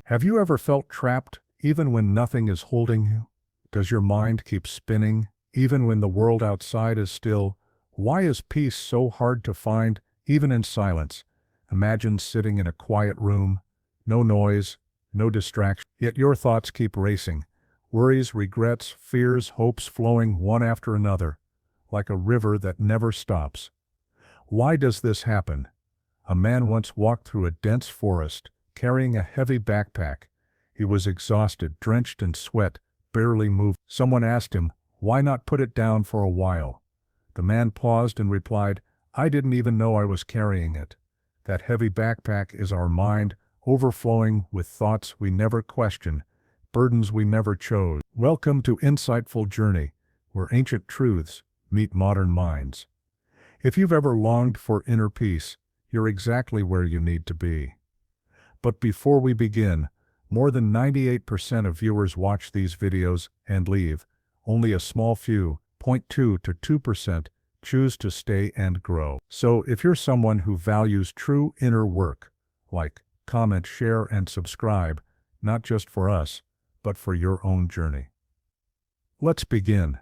Have you ever felt trapped even when nothing is holding you? Does your mind keep spinning even when the world outside is still? Why is peace so hard to find even in silence? Imagine sitting in a quiet room, no noise, no distraction, yet your thoughts keep racing. Worries, regrets, fears, hopes flowing one after another, like a river that never stops. Why does this happen? A man once walked through a dense forest, carrying a heavy backpack. He was exhausted, drenched in sweat, barely moved. Someone asked him, "Why not put it down for a while?" The man paused and replied, "I didn't even know I was carrying it." That heavy backpack is our mind, overflowing with thoughts we never questioned, burdens we never chose. Welcome to Insightful Journey, where ancient truths meet modern minds. If you've ever longed for inner peace, you're exactly where you need to be. But before we begin, more than 98% of viewers watch these videos and leave. Only a small few, 0.2 to 2%, choose to stay and grow. So if you're someone who values true inner work, like, comment, share, and subscribe, not just for us, but for your own journey. Let's begin.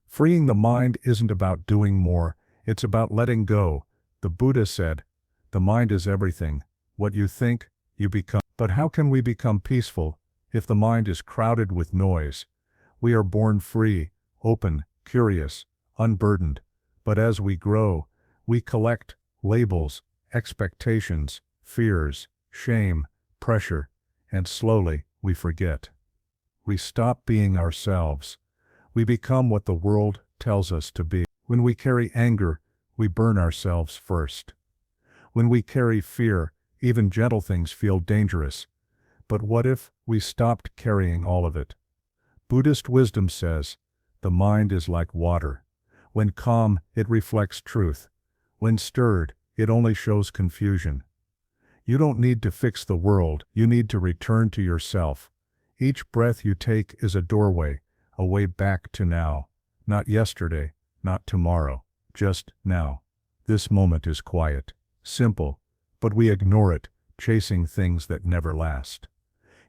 Freeing the mind isn't about doing more, it's about letting go. The Buddha said, "The mind is everything. What you think, you become." But how can we become peaceful if the mind is crowded with noise? We are born free, open, curious, unburdened. But as we grow, we collect labels, expectations, fears, shame, pressure, and slowly we forget. We stop being ourselves. We become what the world tells us to be. When we carry anger, we burn ourselves first. When we carry fear, even gentle things feel dangerous. But what if we stopped carrying all of it? Buddhist wisdom says, the mind is like water. When calm, it reflects truth. When stirred, it only shows confusion. You don't need to fix the world, you need to return to yourself. Each breath you take is a doorway, a way back to now. Not yesterday, not tomorrow, just now. This moment is quiet, simple, but we ignore it, chasing things that never last.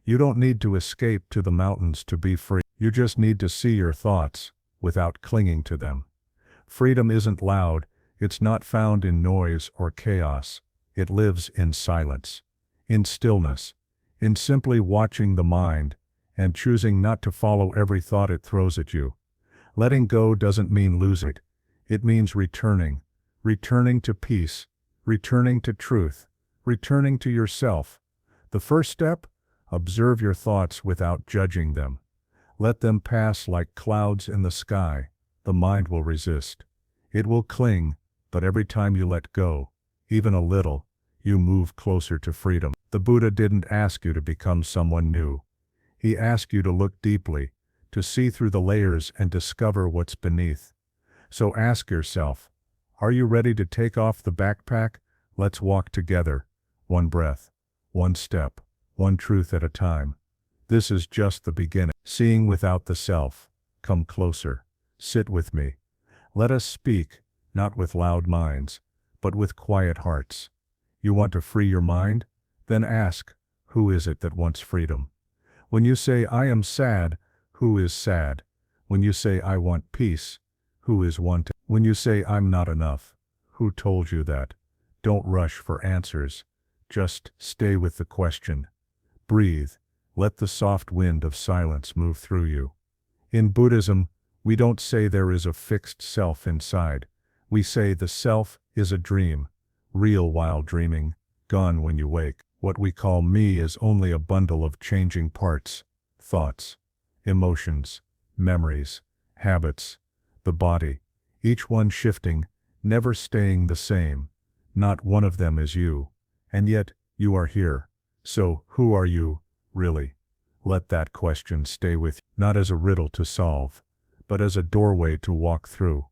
You don't need to escape to the mountains to be free. You just need to see your thoughts without clinging to them. Freedom isn't loud, it's not found in noise or chaos. It lives in silence, in stillness, in simply watching the mind and choosing not to follow every thought it throws at you. Letting go doesn't mean losing it. It means returning to peace, returning to truth, returning to yourself. The first step? Observe your thoughts without judging them. Let them pass like clouds in the sky. The mind will resist. It will cling, but every time you let go, even a little, you move closer to freedom. The Buddha didn't ask you to become someone new. He asked you to look deeply, to see through the layers and discover what's beneath. So ask yourself, are you ready to take off the backpack? Let's walk together. One breath, one step, one truth at a time. This is just the beginning. Seeing without the self. Come closer. Sit with me. Let us speak, not with loud minds, but with quiet hearts. You want to free your mind? Then ask, who is it that wants freedom? When you say, I am sad, who is sad? When you say, I want peace, who is wanting? When you say, I'm not enough, who told you that? Don't rush for answers. Just stay with the question. Breathe. Let the soft wind of silence move through you. In Buddhism, we don't say there is a fixed self inside. We say the self is a dream, real while dreaming, gone when you wake. What we call me is only a bundle of changing parts, thoughts, emotions, memories, habits, the body, each one shifting, never staying the same. Not one of them is you, and yet you are here. So, who are you, really? Let that question stay with you, not as a riddle to solve, but as a doorway to walk through.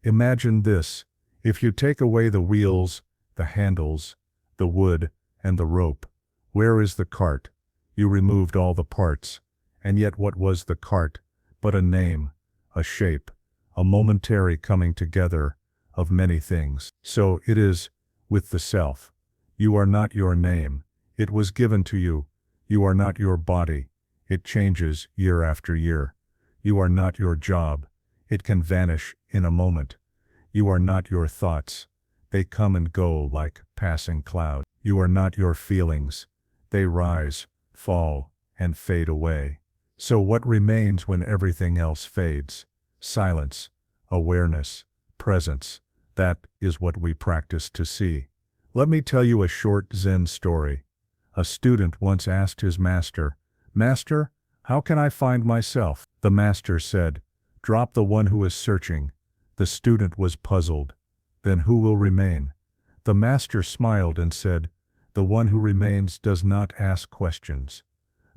Imagine this: if you take away the wheels, the handles, the wood, and the rope, where is the cart? You removed all the parts, and yet what was the cart but a name, a shape, a momentary coming together of many things? So it is with the self. You are not your name. It was given to you, You are not your body. It changes year after year. You are not your job. It can vanish in a moment. You are not your thoughts. They come and go like passing clouds. You are not your feelings. They rise, fall, and fade away. So what remains when everything else fades? Silence, awareness, presence. That is what we practice to see. Let me tell you a short Zen story. A student once asked his master, "Master, how can I find myself?" The master said, "Drop the one who is searching." The student was puzzled. "Then who will remain?" The master smiled and said, "The one who remains does not ask questions.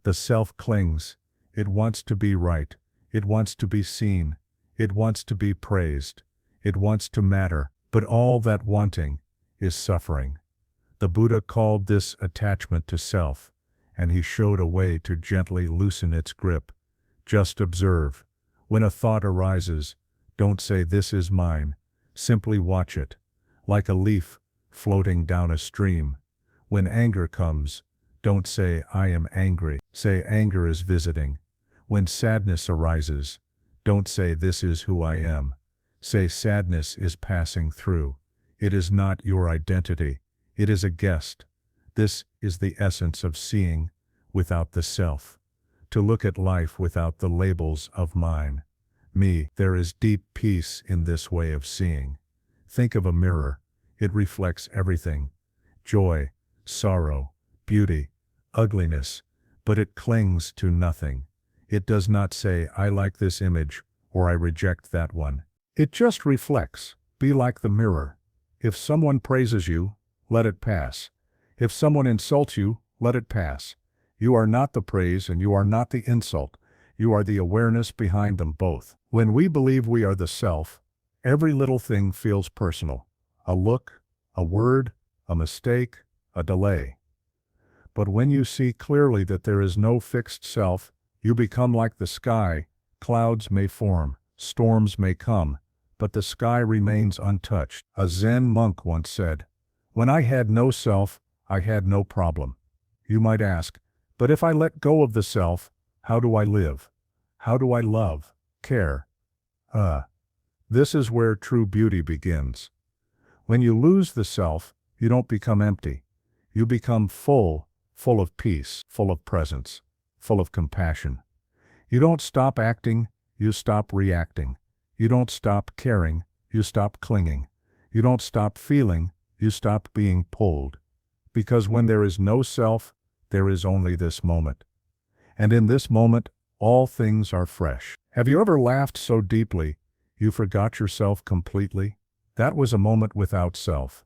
The self clings. It wants to be right. It wants to be seen. It wants to be praised. It wants to matter. But all that wanting is suffering." The Buddha called this attachment to self, and he showed a way to gently loosen its grip. Just observe. When a thought arises, don't say "this is mine." Simply watch it, like a leaf floating down a stream. When anger comes, don't say "I am angry." Say "anger is visiting." When sadness arises, don't say "this is who I am." Say "sadness is passing through." It is not your identity. It is a guest. This is the essence of seeing without the self. To look at life without the labels of mine, me. There is deep peace in this way of seeing. Think of a mirror. It reflects everything. Joy, sorrow, beauty, ugliness. But it clings to nothing. It does not say "I like this image" or "I reject that one." It just reflects. Be like the mirror. If someone praises you, let it pass. If someone insults you, let it pass. You are not the praise and you are not the insult. You are the awareness behind them both. When we believe we are the self, every little thing feels personal. A look, a word, a mistake, a delay. But when you see clearly that there is no fixed self, you become like the sky. Clouds may form, storms may come, but the sky remains untouched. A Zen monk once said, "When I had no self, I had no problem." You might ask, but if I let go of the self, how do I live? How do I love, care? This is where true beauty begins. When you lose the self, you don't become empty. You become full of peace, full of presence, full of compassion. You don't stop acting, you stop reacting. You don't stop caring, you stop clinging. You don't stop feeling, you stop being pulled. Because when there is no self, there is only this moment. And in this moment, all things are fresh. Have you ever laughed so deeply, you forgot yourself completely? That was a moment without self.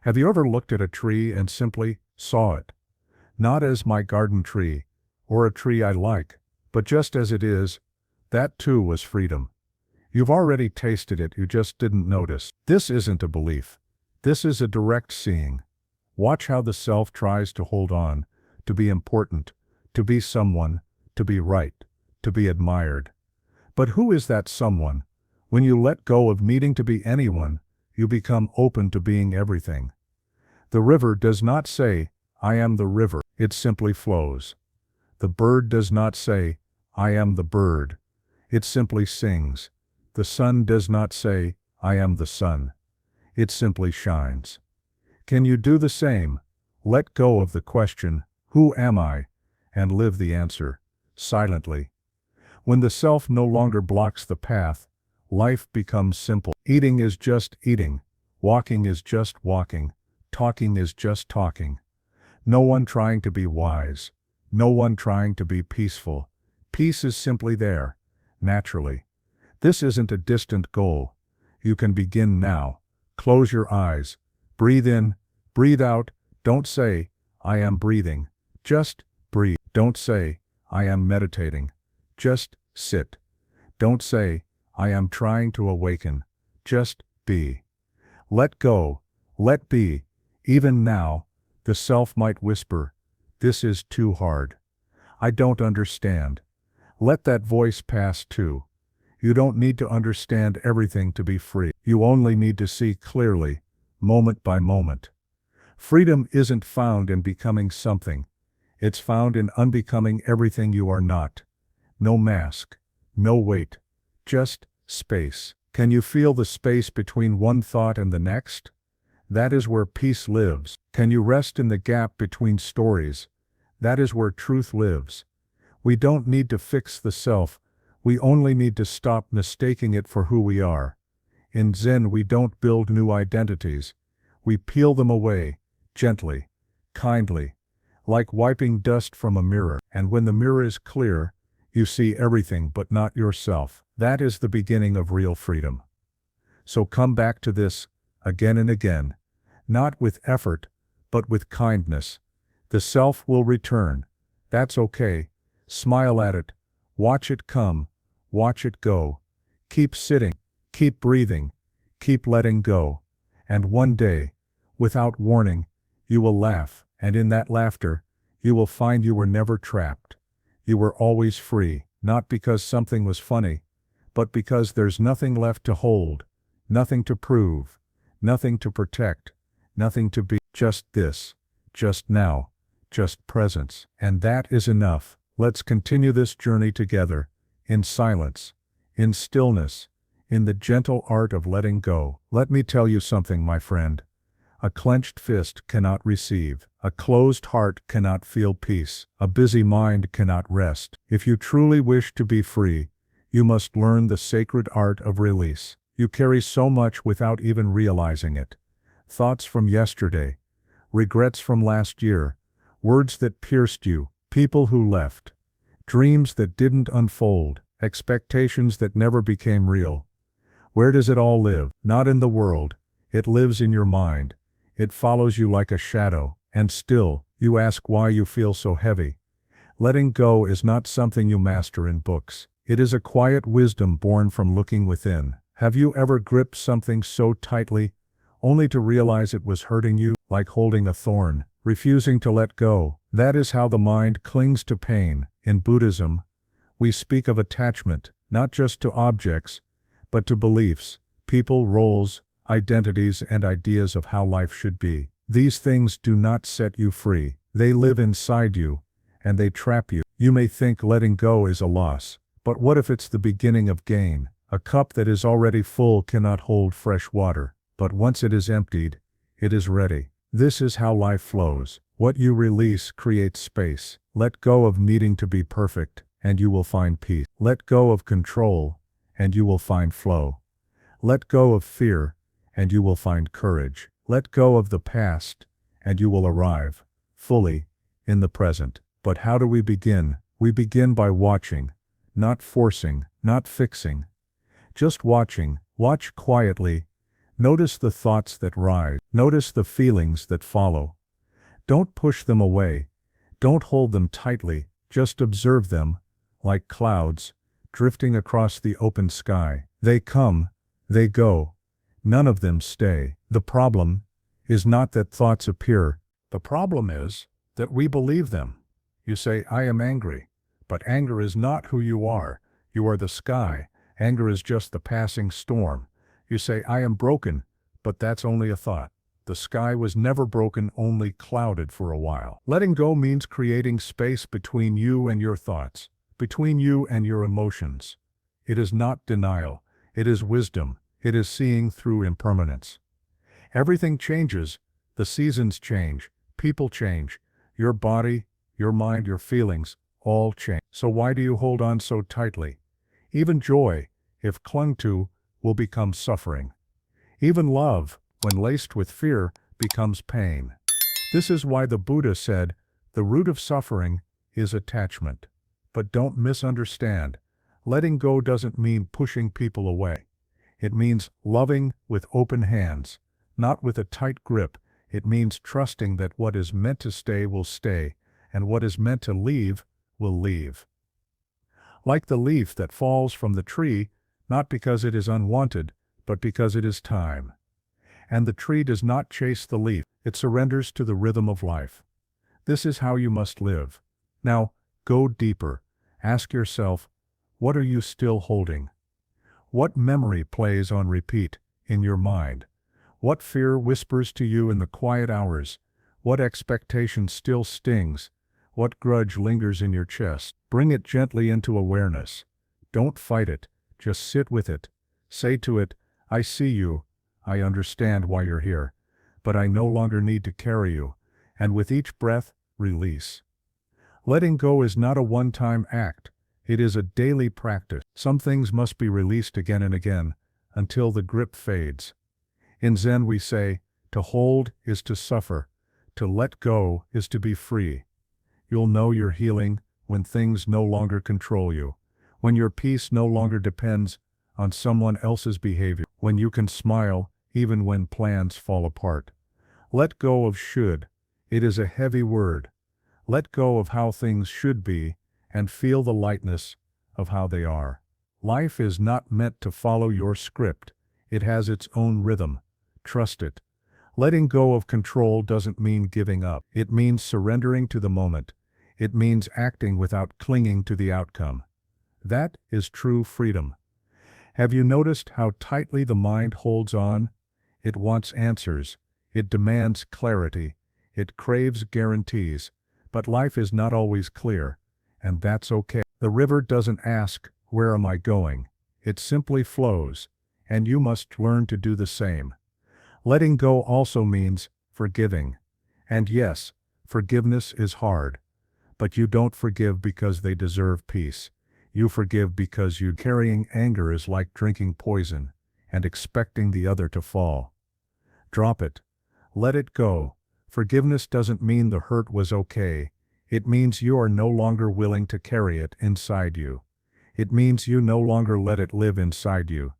Have you ever looked at a tree and simply saw it? Not as my garden tree, or a tree I like, but just as it is. That too was freedom. You've already tasted it, you just didn't notice. This isn't a belief. This is a direct seeing. Watch how the self tries to hold on, to be important, to be someone, to be right, to be admired. But who is that someone? When you let go of needing to be anyone, you become open to being everything. The river does not say, "I am the river," it simply flows. The bird does not say, "I am the bird," it simply sings. The sun does not say, "I am the sun." It simply shines. Can you do the same? Let go of the question, "Who am I?" and live the answer, silently. When the self no longer blocks the path, life becomes simple. Eating is just eating. Walking is just walking. Talking is just talking. No one trying to be wise. No one trying to be peaceful. Peace is simply there, naturally. This isn't a distant goal. You can begin now. Close your eyes. Breathe in, breathe out. Don't say, "I am breathing." Just breathe. Don't say, "I am meditating." Just sit. Don't say, "I am trying to awaken." Just be. Let go. Let be. Even now, the self might whisper, "This is too hard. I don't understand." Let that voice pass too. You don't need to understand everything to be free. You only need to see clearly, moment by moment. Freedom isn't found in becoming something. It's found in unbecoming everything you are not. No mask, no weight, just space. Can you feel the space between one thought and the next? That is where peace lives. Can you rest in the gap between stories? That is where truth lives. We don't need to fix the self, we only need to stop mistaking it for who we are. In Zen we don't build new identities. We peel them away, gently, kindly, like wiping dust from a mirror. And when the mirror is clear, you see everything but not yourself. That is the beginning of real freedom. So come back to this, again and again, not with effort, but with kindness. The self will return. That's okay. Smile at it. Watch it come. Watch it go. Keep sitting. Keep breathing. Keep letting go. And one day, without warning, you will laugh, and in that laughter, you will find you were never trapped. You were always free, not because something was funny, but because there's nothing left to hold, nothing to prove, nothing to protect, nothing to be. Just this, just now, just presence. And that is enough. Let's continue this journey together, in silence, in stillness, in the gentle art of letting go. Let me tell you something, my friend. A clenched fist cannot receive. A closed heart cannot feel peace. A busy mind cannot rest. If you truly wish to be free, you must learn the sacred art of release. You carry so much without even realizing it. Thoughts from yesterday, regrets from last year, words that pierced you, people who left, dreams that didn't unfold, expectations that never became real. Where does it all live? Not in the world. It lives in your mind. It follows you like a shadow, and still, you ask why you feel so heavy. Letting go is not something you master in books. It is a quiet wisdom born from looking within. Have you ever gripped something so tightly, only to realize it was hurting you, like holding a thorn, refusing to let go? That is how the mind clings to pain. In Buddhism, we speak of attachment, not just to objects, but to beliefs, people, roles, identities, and ideas of how life should be. These things do not set you free. They live inside you, and they trap you. You may think letting go is a loss, but what if it's the beginning of gain? A cup that is already full cannot hold fresh water, but once it is emptied, it is ready. This is how life flows. What you release creates space. Let go of needing to be perfect, and you will find peace. Let go of control, and you will find flow. Let go of fear, and you will find courage. Let go of the past, and you will arrive, fully, in the present. But how do we begin? We begin by watching, not forcing, not fixing. Just watching. Watch quietly. Notice the thoughts that rise. Notice the feelings that follow. Don't push them away. Don't hold them tightly. Just observe them, like clouds, drifting across the open sky. They come, they go. None of them stay. The problem is not that thoughts appear. The problem is that we believe them. You say, I am angry. But anger is not who you are. You are the sky. Anger is just the passing storm. You say, I am broken. But that's only a thought. The sky was never broken, only clouded for a while. Letting go means creating space between you and your thoughts, between you and your emotions. It is not denial. It is wisdom. It is seeing through impermanence. Everything changes. The seasons change. People change. Your body, your mind, your feelings, all change. So why do you hold on so tightly? Even joy, if clung to, will become suffering. Even love, when laced with fear, becomes pain. This is why the Buddha said, the root of suffering is attachment. But don't misunderstand. Letting go doesn't mean pushing people away. It means loving with open hands, not with a tight grip. It means trusting that what is meant to stay will stay, and what is meant to leave will leave. Like the leaf that falls from the tree, not because it is unwanted, but because it is time. And the tree does not chase the leaf, it surrenders to the rhythm of life. This is how you must live. Now, go deeper. Ask yourself, what are you still holding? What memory plays on repeat in your mind? What fear whispers to you in the quiet hours? What expectation still stings? What grudge lingers in your chest? Bring it gently into awareness. Don't fight it, just sit with it. Say to it, I see you, I understand why you're here, but I no longer need to carry you. And with each breath, release. Letting go is not a one-time act, it is a daily practice. Some things must be released again and again, until the grip fades. In Zen we say, to hold is to suffer, to let go is to be free. You'll know you're healing when things no longer control you, when your peace no longer depends on someone else's behavior, when you can smile even when plans fall apart. Let go of should. It is a heavy word. Let go of how things should be and feel the lightness of how they are. Life is not meant to follow your script. It has its own rhythm. Trust it. Letting go of control doesn't mean giving up. It means surrendering to the moment. It means acting without clinging to the outcome. That is true freedom. Have you noticed how tightly the mind holds on? It wants answers. It demands clarity. It craves guarantees. But life is not always clear, and that's okay. The river doesn't ask, where am I going? It simply flows, and you must learn to do the same. Letting go also means forgiving. And yes, forgiveness is hard. But you don't forgive because they deserve peace. You forgive because carrying anger is like drinking poison and expecting the other to fall. Drop it. Let it go. Forgiveness doesn't mean the hurt was okay. It means you are no longer willing to carry it inside you. It means you no longer let it live inside you.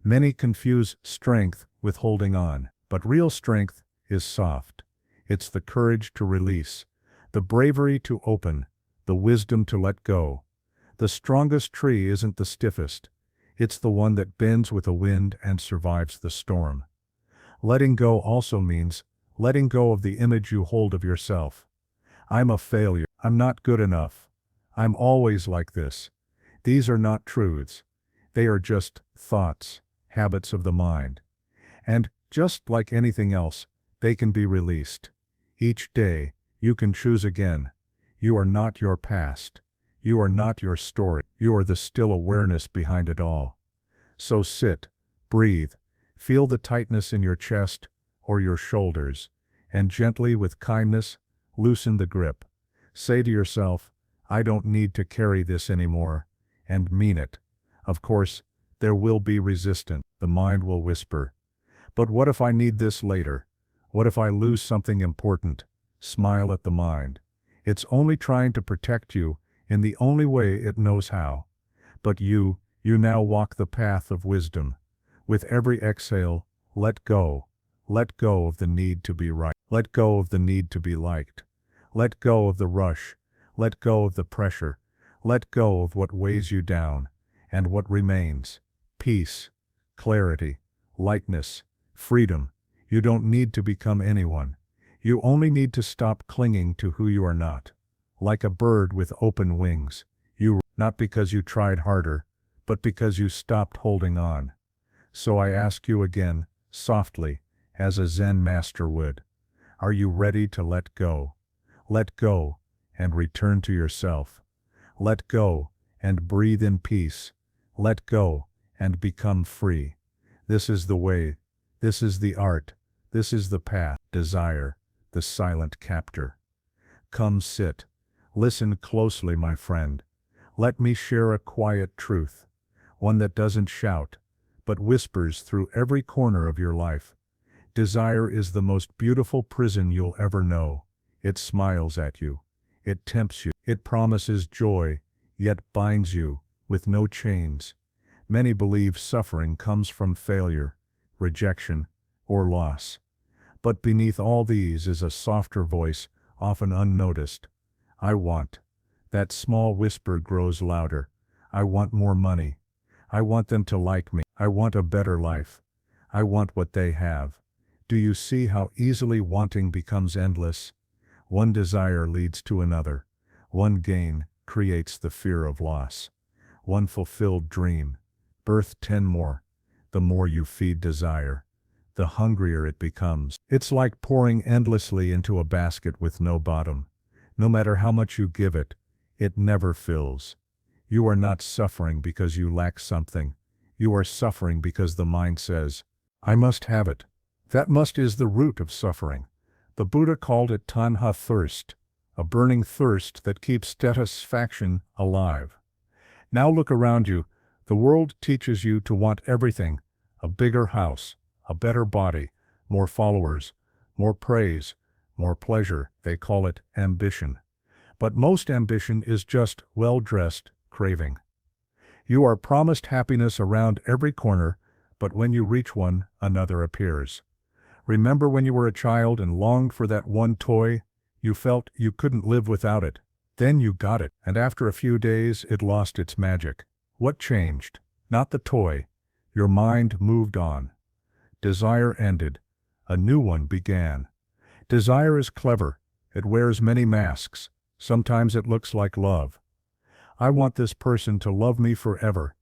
Many confuse strength with holding on, but real strength is soft. It's the courage to release, the bravery to open, the wisdom to let go. The strongest tree isn't the stiffest. It's the one that bends with the wind and survives the storm. Letting go also means letting go of the image you hold of yourself. I'm a failure. I'm not good enough. I'm always like this. These are not truths. They are just thoughts, habits of the mind. And, just like anything else, they can be released. Each day, you can choose again. You are not your past. You are not your story. You are the still awareness behind it all. So sit, breathe, feel the tightness in your chest or your shoulders, and gently with kindness, loosen the grip. Say to yourself, I don't need to carry this anymore, and mean it. Of course, there will be resistance. The mind will whisper, but what if I need this later? What if I lose something important? Smile at the mind. It's only trying to protect you in the only way it knows how. But you now walk the path of wisdom. With every exhale, let go. Let go of the need to be right. Let go of the need to be liked. Let go of the rush. Let go of the pressure. Let go of what weighs you down. And what remains? Peace, clarity, lightness, freedom. You don't need to become anyone. You only need to stop clinging to who you are not. Like a bird with open wings, not because you tried harder, but because you stopped holding on. So I ask you again, softly, as a Zen master would, are you ready to let go? Let go, and return to yourself. Let go, and breathe in peace. Let go, and become free. This is the way, this is the art, this is the path. Desire, the silent captor. Come sit. Listen closely, my friend. Let me share a quiet truth, one that doesn't shout, but whispers through every corner of your life. Desire is the most beautiful prison you'll ever know. It smiles at you. It tempts you. It promises joy, yet binds you with no chains. Many believe suffering comes from failure, rejection, or loss. But beneath all these is a softer voice, often unnoticed. I want. That small whisper grows louder. I want more money. I want them to like me. I want a better life. I want what they have. Do you see how easily wanting becomes endless? One desire leads to another. One gain creates the fear of loss. One fulfilled dream birth 10 more. The more you feed desire, the hungrier it becomes. It's like pouring endlessly into a basket with no bottom. No matter how much you give it, it never fills. You are not suffering because you lack something. You are suffering because the mind says, I must have it. That must is the root of suffering. The Buddha called it tanha thirst, a burning thirst that keeps satisfaction alive. Now look around you. The world teaches you to want everything: a bigger house, a better body, more followers, more praise, more pleasure. They call it ambition. But most ambition is just well-dressed craving. You are promised happiness around every corner, but when you reach one, another appears. Remember when you were a child and longed for that one toy? You felt you couldn't live without it. Then you got it, and after a few days it lost its magic. What changed? Not the toy. Your mind moved on. Desire ended. A new one began. Desire is clever. It wears many masks. Sometimes it looks like love. I want this person to love me forever.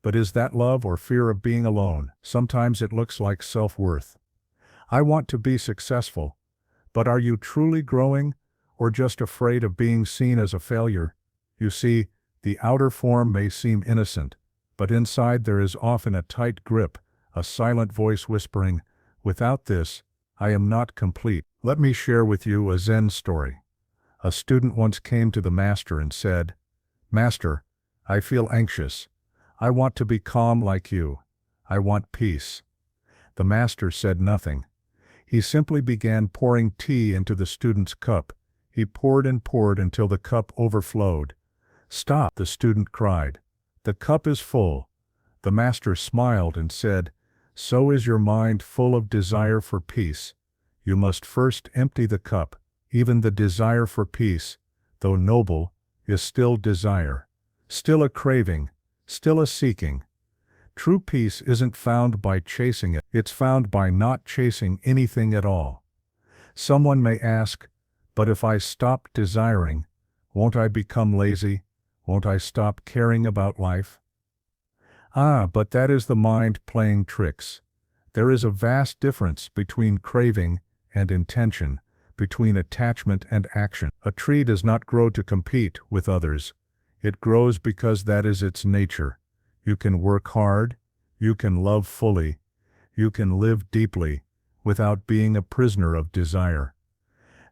But is that love or fear of being alone? Sometimes it looks like self-worth. I want to be successful. But are you truly growing, or just afraid of being seen as a failure? You see, the outer form may seem innocent, but inside there is often a tight grip, a silent voice whispering, without this, I am not complete. Let me share with you a Zen story. A student once came to the master and said, Master, I feel anxious. I want to be calm like you. I want peace. The master said nothing. He simply began pouring tea into the student's cup. He poured and poured until the cup overflowed. Stop, the student cried. The cup is full. The master smiled and said, So is your mind full of desire for peace. You must first empty the cup. Even the desire for peace, though noble, is still desire, still a craving, still a seeking. True peace isn't found by chasing it, it's found by not chasing anything at all. Someone may ask, but if I stop desiring, won't I become lazy? Won't I stop caring about life? But that is the mind playing tricks. There is a vast difference between craving and intention, between attachment and action. A tree does not grow to compete with others. It grows because that is its nature. You can work hard, you can love fully, you can live deeply, without being a prisoner of desire.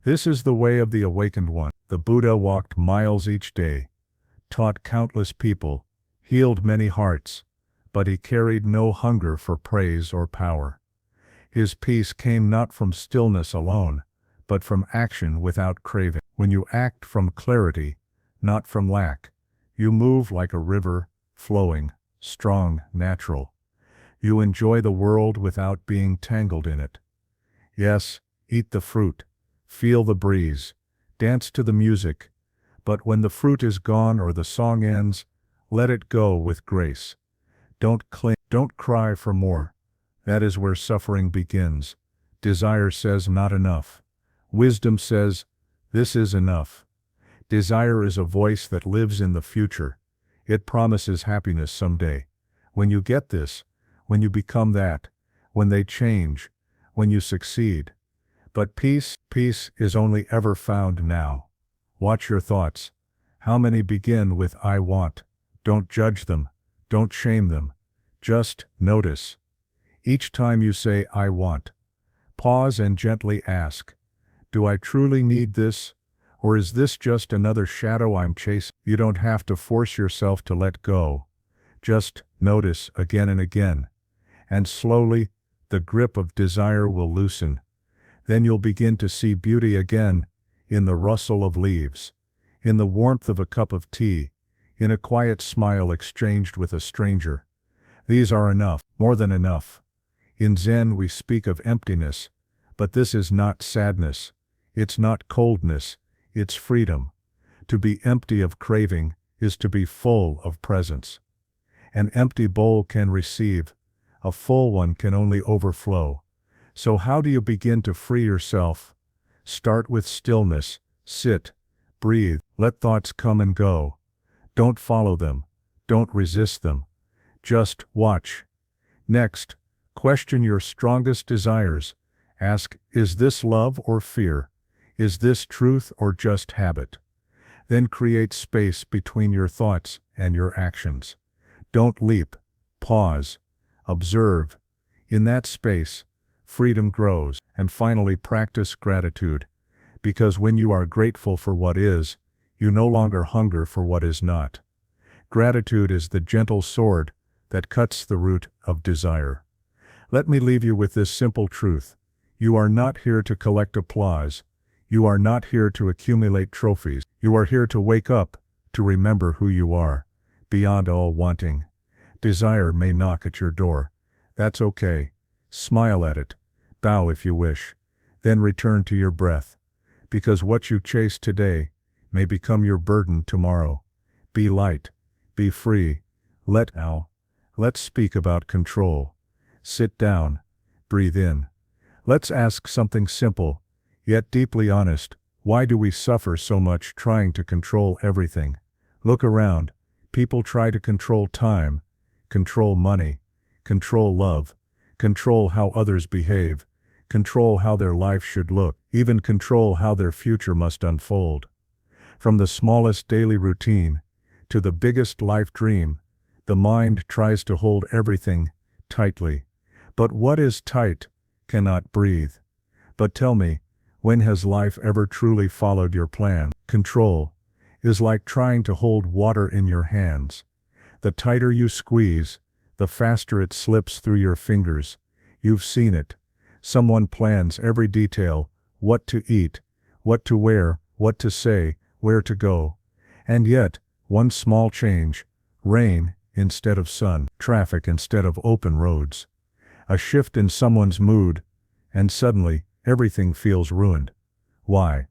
This is the way of the awakened one. The Buddha walked miles each day, taught countless people, healed many hearts, but he carried no hunger for praise or power. His peace came not from stillness alone, but from action without craving. When you act from clarity, not from lack, you move like a river, flowing, strong, natural. You enjoy the world without being tangled in it. Yes, eat the fruit, feel the breeze, dance to the music, but when the fruit is gone or the song ends, let it go with grace. Don't cling, don't cry for more. That is where suffering begins. Desire says not enough. Wisdom says, this is enough. Desire is a voice that lives in the future. It promises happiness someday. When you get this, when you become that, when they change, when you succeed. But peace is only ever found now. Watch your thoughts. How many begin with I want? Don't judge them. Don't shame them. Just notice. Each time you say I want, pause and gently ask, do I truly need this? Or is this just another shadow I'm chasing? You don't have to force yourself to let go. Just notice again and again. And slowly, the grip of desire will loosen. Then you'll begin to see beauty again, in the rustle of leaves, in the warmth of a cup of tea, in a quiet smile exchanged with a stranger. These are enough, more than enough. In Zen we speak of emptiness, but this is not sadness. It's not coldness. It's freedom. To be empty of craving is to be full of presence. An empty bowl can receive, a full one can only overflow. So how do you begin to free yourself? Start with stillness, sit, breathe, let thoughts come and go. Don't follow them, don't resist them, just watch. Next, question your strongest desires. Ask, is this love or fear? Is this truth or just habit? Then create space between your thoughts and your actions. Don't leap. Pause. Observe. In that space, freedom grows. And finally, practice gratitude. Because when you are grateful for what is, you no longer hunger for what is not. Gratitude is the gentle sword that cuts the root of desire. Let me leave you with this simple truth. You are not here to collect applause. You are not here to accumulate trophies. You are here to wake up, to remember who you are, beyond all wanting. Desire may knock at your door. That's okay. Smile at it. Bow if you wish. Then return to your breath. Because what you chase today may become your burden tomorrow. Be light. Be free. Let's speak about control. Sit down. Breathe in. Let's ask something simple, yet deeply honest. Why do we suffer so much trying to control everything? Look around. People try to control time, control money, control love, control how others behave, control how their life should look, even control how their future must unfold. From the smallest daily routine to the biggest life dream, the mind tries to hold everything tightly. But what is tight cannot breathe. But tell me, when has life ever truly followed your plan? Control is like trying to hold water in your hands. The tighter you squeeze, the faster it slips through your fingers. You've seen it. Someone plans every detail, what to eat, what to wear, what to say, where to go. And yet, one small change, rain instead of sun, traffic instead of open roads, a shift in someone's mood, and suddenly, everything feels ruined. Why?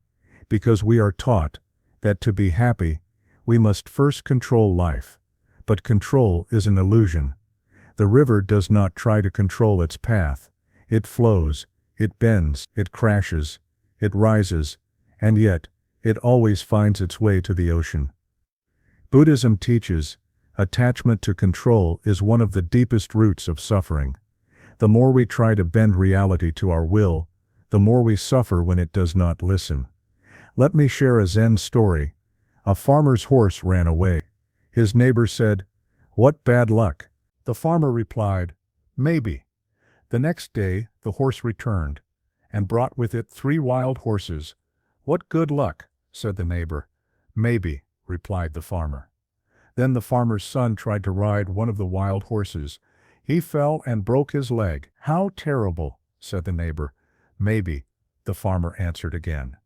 Because we are taught that to be happy, we must first control life. But control is an illusion. The river does not try to control its path. It flows, it bends, it crashes, it rises, and yet, it always finds its way to the ocean. Buddhism teaches, attachment to control is one of the deepest roots of suffering. The more we try to bend reality to our will, the more we suffer when it does not listen. Let me share a Zen story. A farmer's horse ran away. His neighbor said, "What bad luck?" The farmer replied, "Maybe." The next day, the horse returned, and brought with it 3 wild horses. "What good luck?" said the neighbor. "Maybe," replied the farmer. Then the farmer's son tried to ride one of the wild horses. He fell and broke his leg. "How terrible," said the neighbor. "Maybe," the farmer answered again.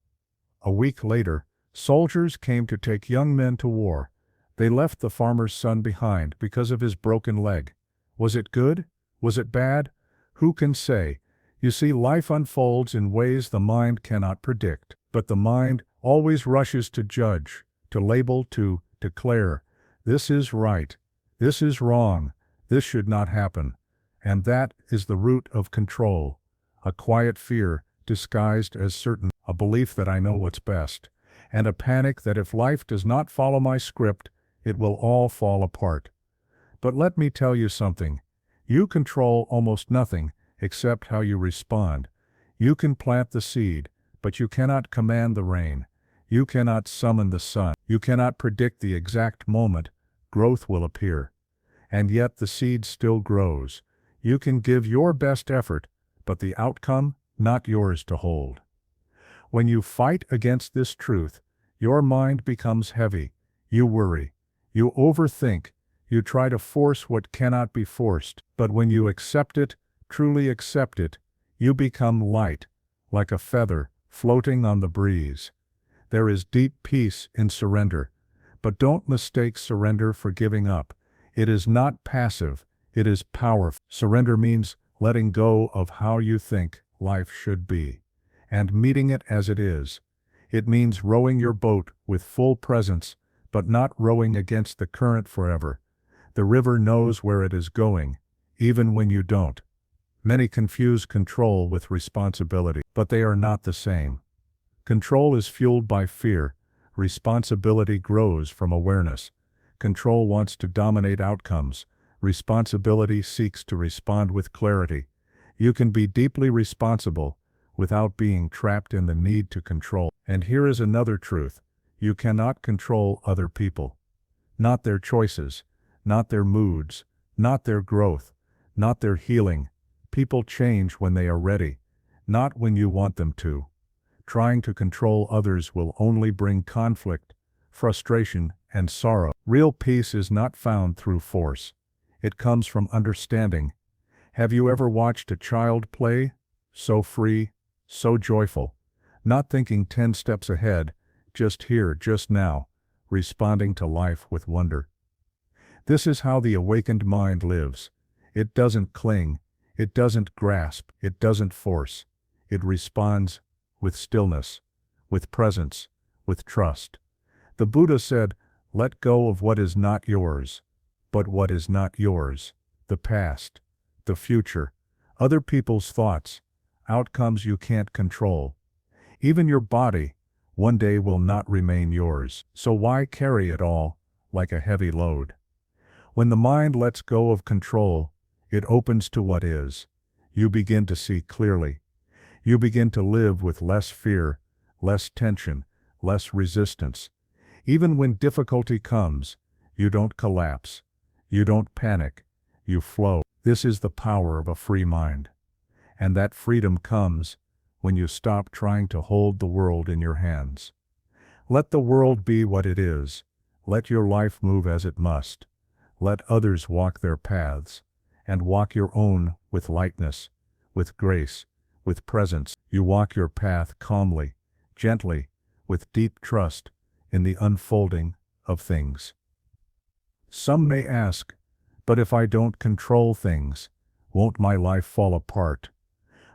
A week later, soldiers came to take young men to war. They left the farmer's son behind because of his broken leg. Was it good? Was it bad? Who can say? You see, life unfolds in ways the mind cannot predict, but the mind always rushes to judge, to label, to declare, this is right, this is wrong, this should not happen. And that is the root of control, a quiet fear disguised as certain, a belief that I know what's best, and a panic that if life does not follow my script, it will all fall apart. But let me tell you something. You control almost nothing except how you respond. You can plant the seed, but you cannot command the rain. You cannot summon the sun. You cannot predict the exact moment growth will appear. And yet the seed still grows. You can give your best effort, but the outcome, not yours to hold. When you fight against this truth, your mind becomes heavy. You worry. You overthink. You try to force what cannot be forced. But when you accept it, truly accept it, you become light, like a feather floating on the breeze. There is deep peace in surrender. But don't mistake surrender for giving up. It is not passive, it is powerful. Surrender means letting go of how you think life should be, and meeting it as it is. It means rowing your boat with full presence, but not rowing against the current forever. The river knows where it is going, even when you don't. Many confuse control with responsibility, but they are not the same. Control is fueled by fear. Responsibility grows from awareness. Control wants to dominate outcomes. Responsibility seeks to respond with clarity. You can be deeply responsible without being trapped in the need to control. And here is another truth. You cannot control other people. Not their choices, not their moods, not their growth, not their healing. People change when they are ready, not when you want them to. Trying to control others will only bring conflict, frustration, and sorrow. Real peace is not found through force. It comes from understanding. Have you ever watched a child play? So free, so joyful, not thinking 10 steps ahead, just here, just now, responding to life with wonder. This is how the awakened mind lives. It doesn't cling, it doesn't grasp, it doesn't force. It responds with stillness, with presence, with trust. The Buddha said, "Let go of what is not yours." But what is not yours? The past, the future, other people's thoughts, outcomes you can't control. Even your body, one day will not remain yours. So why carry it all, like a heavy load? When the mind lets go of control, it opens to what is. You begin to see clearly. You begin to live with less fear, less tension, less resistance. Even when difficulty comes, you don't collapse. You don't panic. You flow. This is the power of a free mind. And that freedom comes when you stop trying to hold the world in your hands. Let the world be what it is. Let your life move as it must. Let others walk their paths, and walk your own with lightness, with grace, with presence. You walk your path calmly, gently, with deep trust in the unfolding of things. Some may ask, but if I don't control things, won't my life fall apart?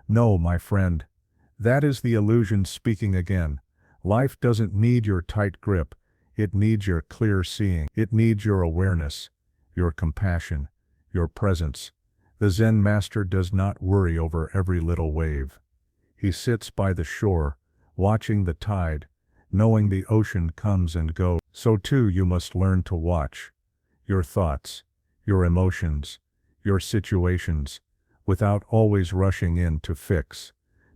No, my friend. That is the illusion speaking again. Life doesn't need your tight grip. It needs your clear seeing. It needs your awareness, your compassion, your presence. The Zen Master does not worry over every little wave. He sits by the shore, watching the tide, knowing the ocean comes and goes. So too you must learn to watch your thoughts, your emotions, your situations, without always rushing in to fix,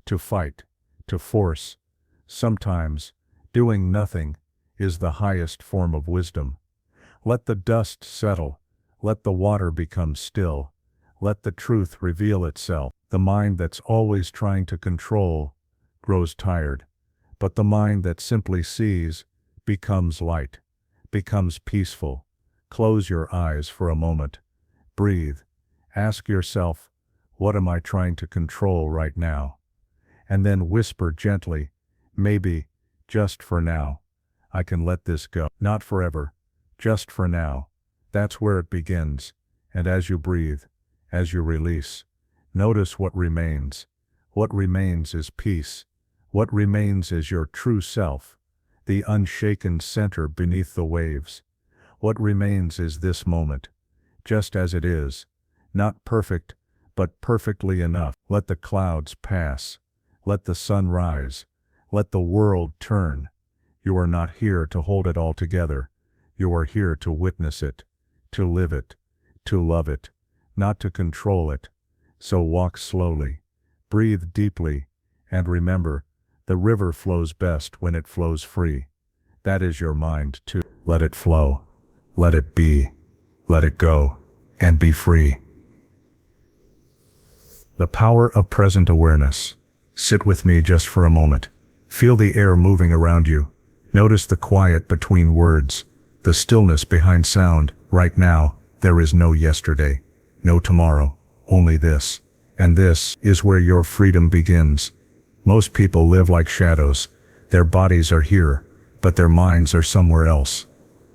to fight, to force. Sometimes, doing nothing is the highest form of wisdom. Let the dust settle, let the water become still, let the truth reveal itself. The mind that's always trying to control grows tired, but the mind that simply sees becomes light, becomes peaceful. Close your eyes for a moment. Breathe. Ask yourself, what am I trying to control right now? And then whisper gently, maybe, just for now, I can let this go. Not forever, just for now. That's where it begins. And as you breathe, as you release, notice what remains. What remains is peace. What remains is your true self, the unshaken center beneath the waves. What remains is this moment, just as it is, not perfect, but perfectly enough. Let the clouds pass. Let the sun rise. Let the world turn. You are not here to hold it all together. You are here to witness it, to live it, to love it, not to control it. So walk slowly, breathe deeply, and remember, the river flows best when it flows free. That is your mind too. Let it flow. Let it be. Let it go. And be free. The power of present awareness. Sit with me just for a moment. Feel the air moving around you. Notice the quiet between words, the stillness behind sound. Right now, there is no yesterday, no tomorrow, only this. And this is where your freedom begins. Most people live like shadows. Their bodies are here, but their minds are somewhere else.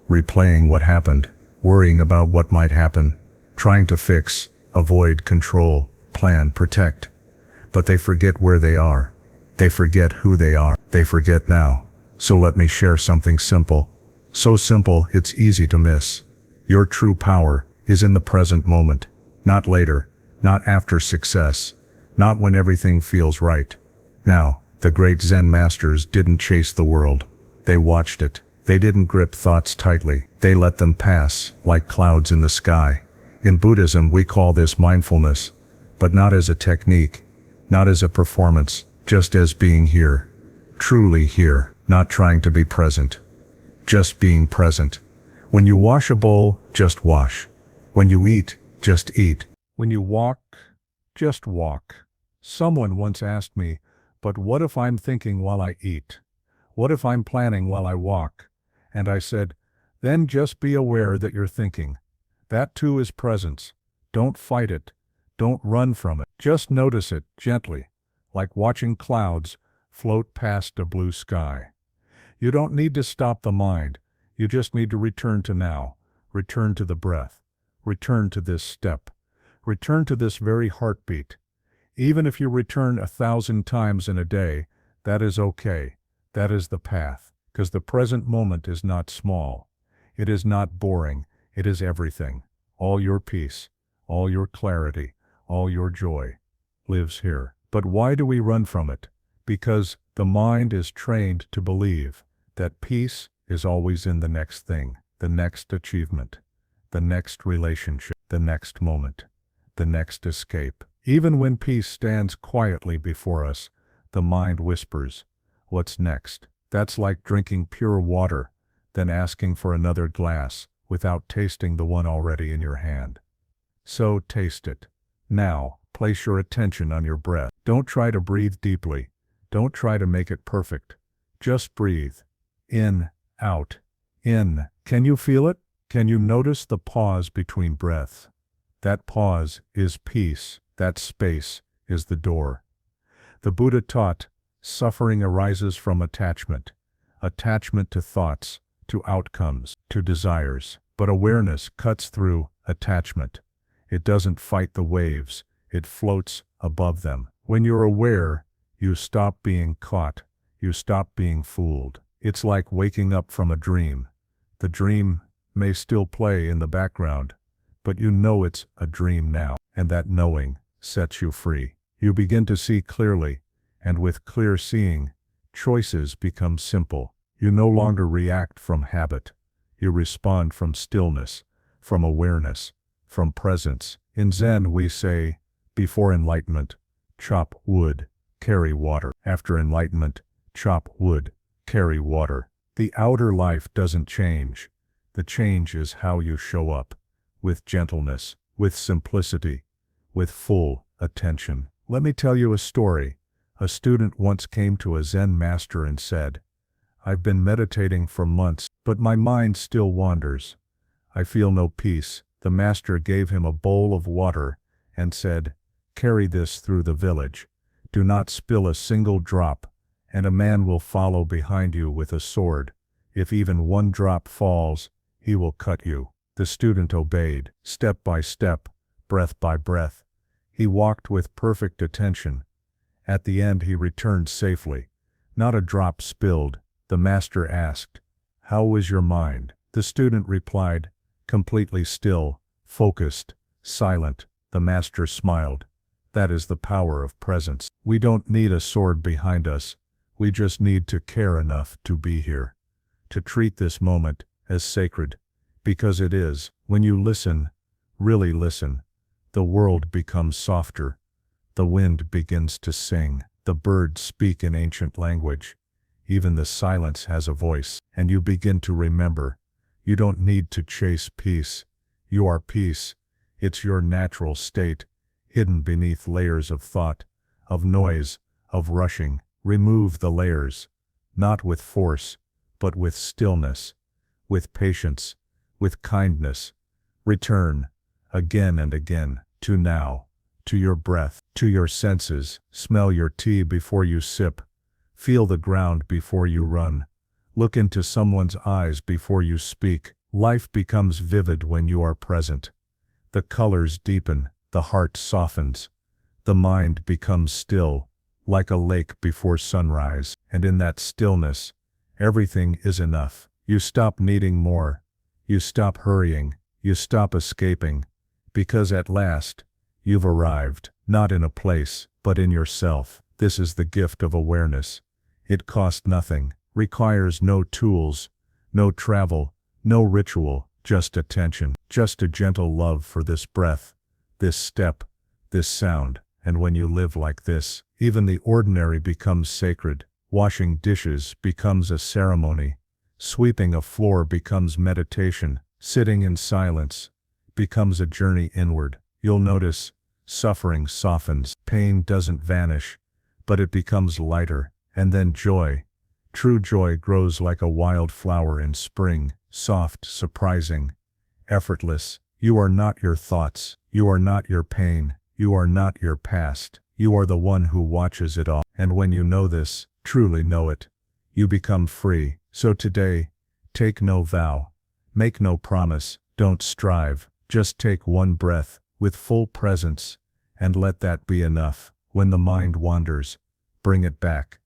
Replaying what happened, worrying about what might happen, trying to fix, avoid, control, plan, protect. But they forget where they are. They forget who they are. They forget now. So let me share something simple. So simple, it's easy to miss. Your true power is in the present moment, not later, not after success, not when everything feels right. Now, the great Zen masters didn't chase the world. They watched it. They didn't grip thoughts tightly. They let them pass, like clouds in the sky. In Buddhism, we call this mindfulness, but not as a technique, not as a performance, just as being here, truly here, not trying to be present, just being present. When you wash a bowl, just wash. When you eat, just eat. When you walk, just walk. Someone once asked me, but what if I'm thinking while I eat? What if I'm planning while I walk? And I said, then just be aware that you're thinking. That too is presence. Don't fight it. Don't run from it. Just notice it gently, like watching clouds float past a blue sky. You don't need to stop the mind. You just need to return to now. Return to the breath. Return to this step. Return to this very heartbeat. Even if you return 1,000 times in a day, that is okay. That is the path, because the present moment is not small. It is not boring. It is everything. All your peace, all your clarity, all your joy lives here. But why do we run from it? Because the mind is trained to believe that peace is always in the next thing, the next achievement, the next relationship, the next moment, the next escape. Even when peace stands quietly before us, the mind whispers, what's next? That's like drinking pure water, then asking for another glass without tasting the one already in your hand. So taste it. Now, place your attention on your breath. Don't try to breathe deeply. Don't try to make it perfect. Just breathe. In, out, in. Can you feel it? Can you notice the pause between breaths? That pause is peace. That space is the door. The Buddha taught, suffering arises from attachment. Attachment to thoughts, to outcomes, to desires. But awareness cuts through attachment. It doesn't fight the waves. It floats above them. When you're aware, you stop being caught. You stop being fooled. It's like waking up from a dream. The dream may still play in the background, but you know it's a dream now, and that knowing sets you free. You begin to see clearly, and with clear seeing, choices become simple. You no longer react from habit. You respond from stillness, from awareness, from presence. In Zen we say, before enlightenment, chop wood, carry water. After enlightenment, chop wood, carry water. The outer life doesn't change. The change is how you show up, with gentleness, with simplicity, with full attention. Let me tell you a story. A student once came to a Zen master and said, I've been meditating for months, but my mind still wanders. I feel no peace. The master gave him a bowl of water and said, carry this through the village. Do not spill a single drop, and a man will follow behind you with a sword. If even one drop falls, he will cut you. The student obeyed, step by step, breath by breath. He walked with perfect attention. At the end he returned safely. Not a drop spilled. The master asked, how was your mind? The student replied, completely still, focused, silent. The master smiled. That is the power of presence. We don't need a sword behind us. We just need to care enough to be here. To treat this moment as sacred. Because it is. When you listen, really listen, the world becomes softer. The wind begins to sing. The birds speak in ancient language. Even the silence has a voice. And you begin to remember. You don't need to chase peace. You are peace. It's your natural state, hidden beneath layers of thought, of noise, of rushing. Remove the layers, not with force, but with stillness, with patience, with kindness. Return, again and again, to now, to your breath, to your senses. Smell your tea before you sip. Feel the ground before you run. Look into someone's eyes before you speak. Life becomes vivid when you are present. The colors deepen, the heart softens. The mind becomes still, like a lake before sunrise. And in that stillness, everything is enough. You stop needing more. You stop hurrying. You stop escaping. Because at last, you've arrived, not in a place, but in yourself. This is the gift of awareness. It costs nothing, requires no tools, no travel, no ritual, just attention, just a gentle love for this breath, this step, this sound. And when you live like this, Even the ordinary becomes sacred. Washing dishes becomes a ceremony. Sweeping a floor becomes meditation. Sitting in silence becomes a journey inward. You'll notice suffering softens. Pain doesn't vanish, but it becomes lighter. And then joy. True joy grows like a wild flower in spring, soft, surprising, effortless. You are not your thoughts. You are not your pain. You are not your past. You are the one who watches it all. And when you know this, truly know it, you become free. So today, take no vow. Make no promise. Don't strive. Just take one breath, with full presence, and let that be enough. When the mind wanders, bring it back.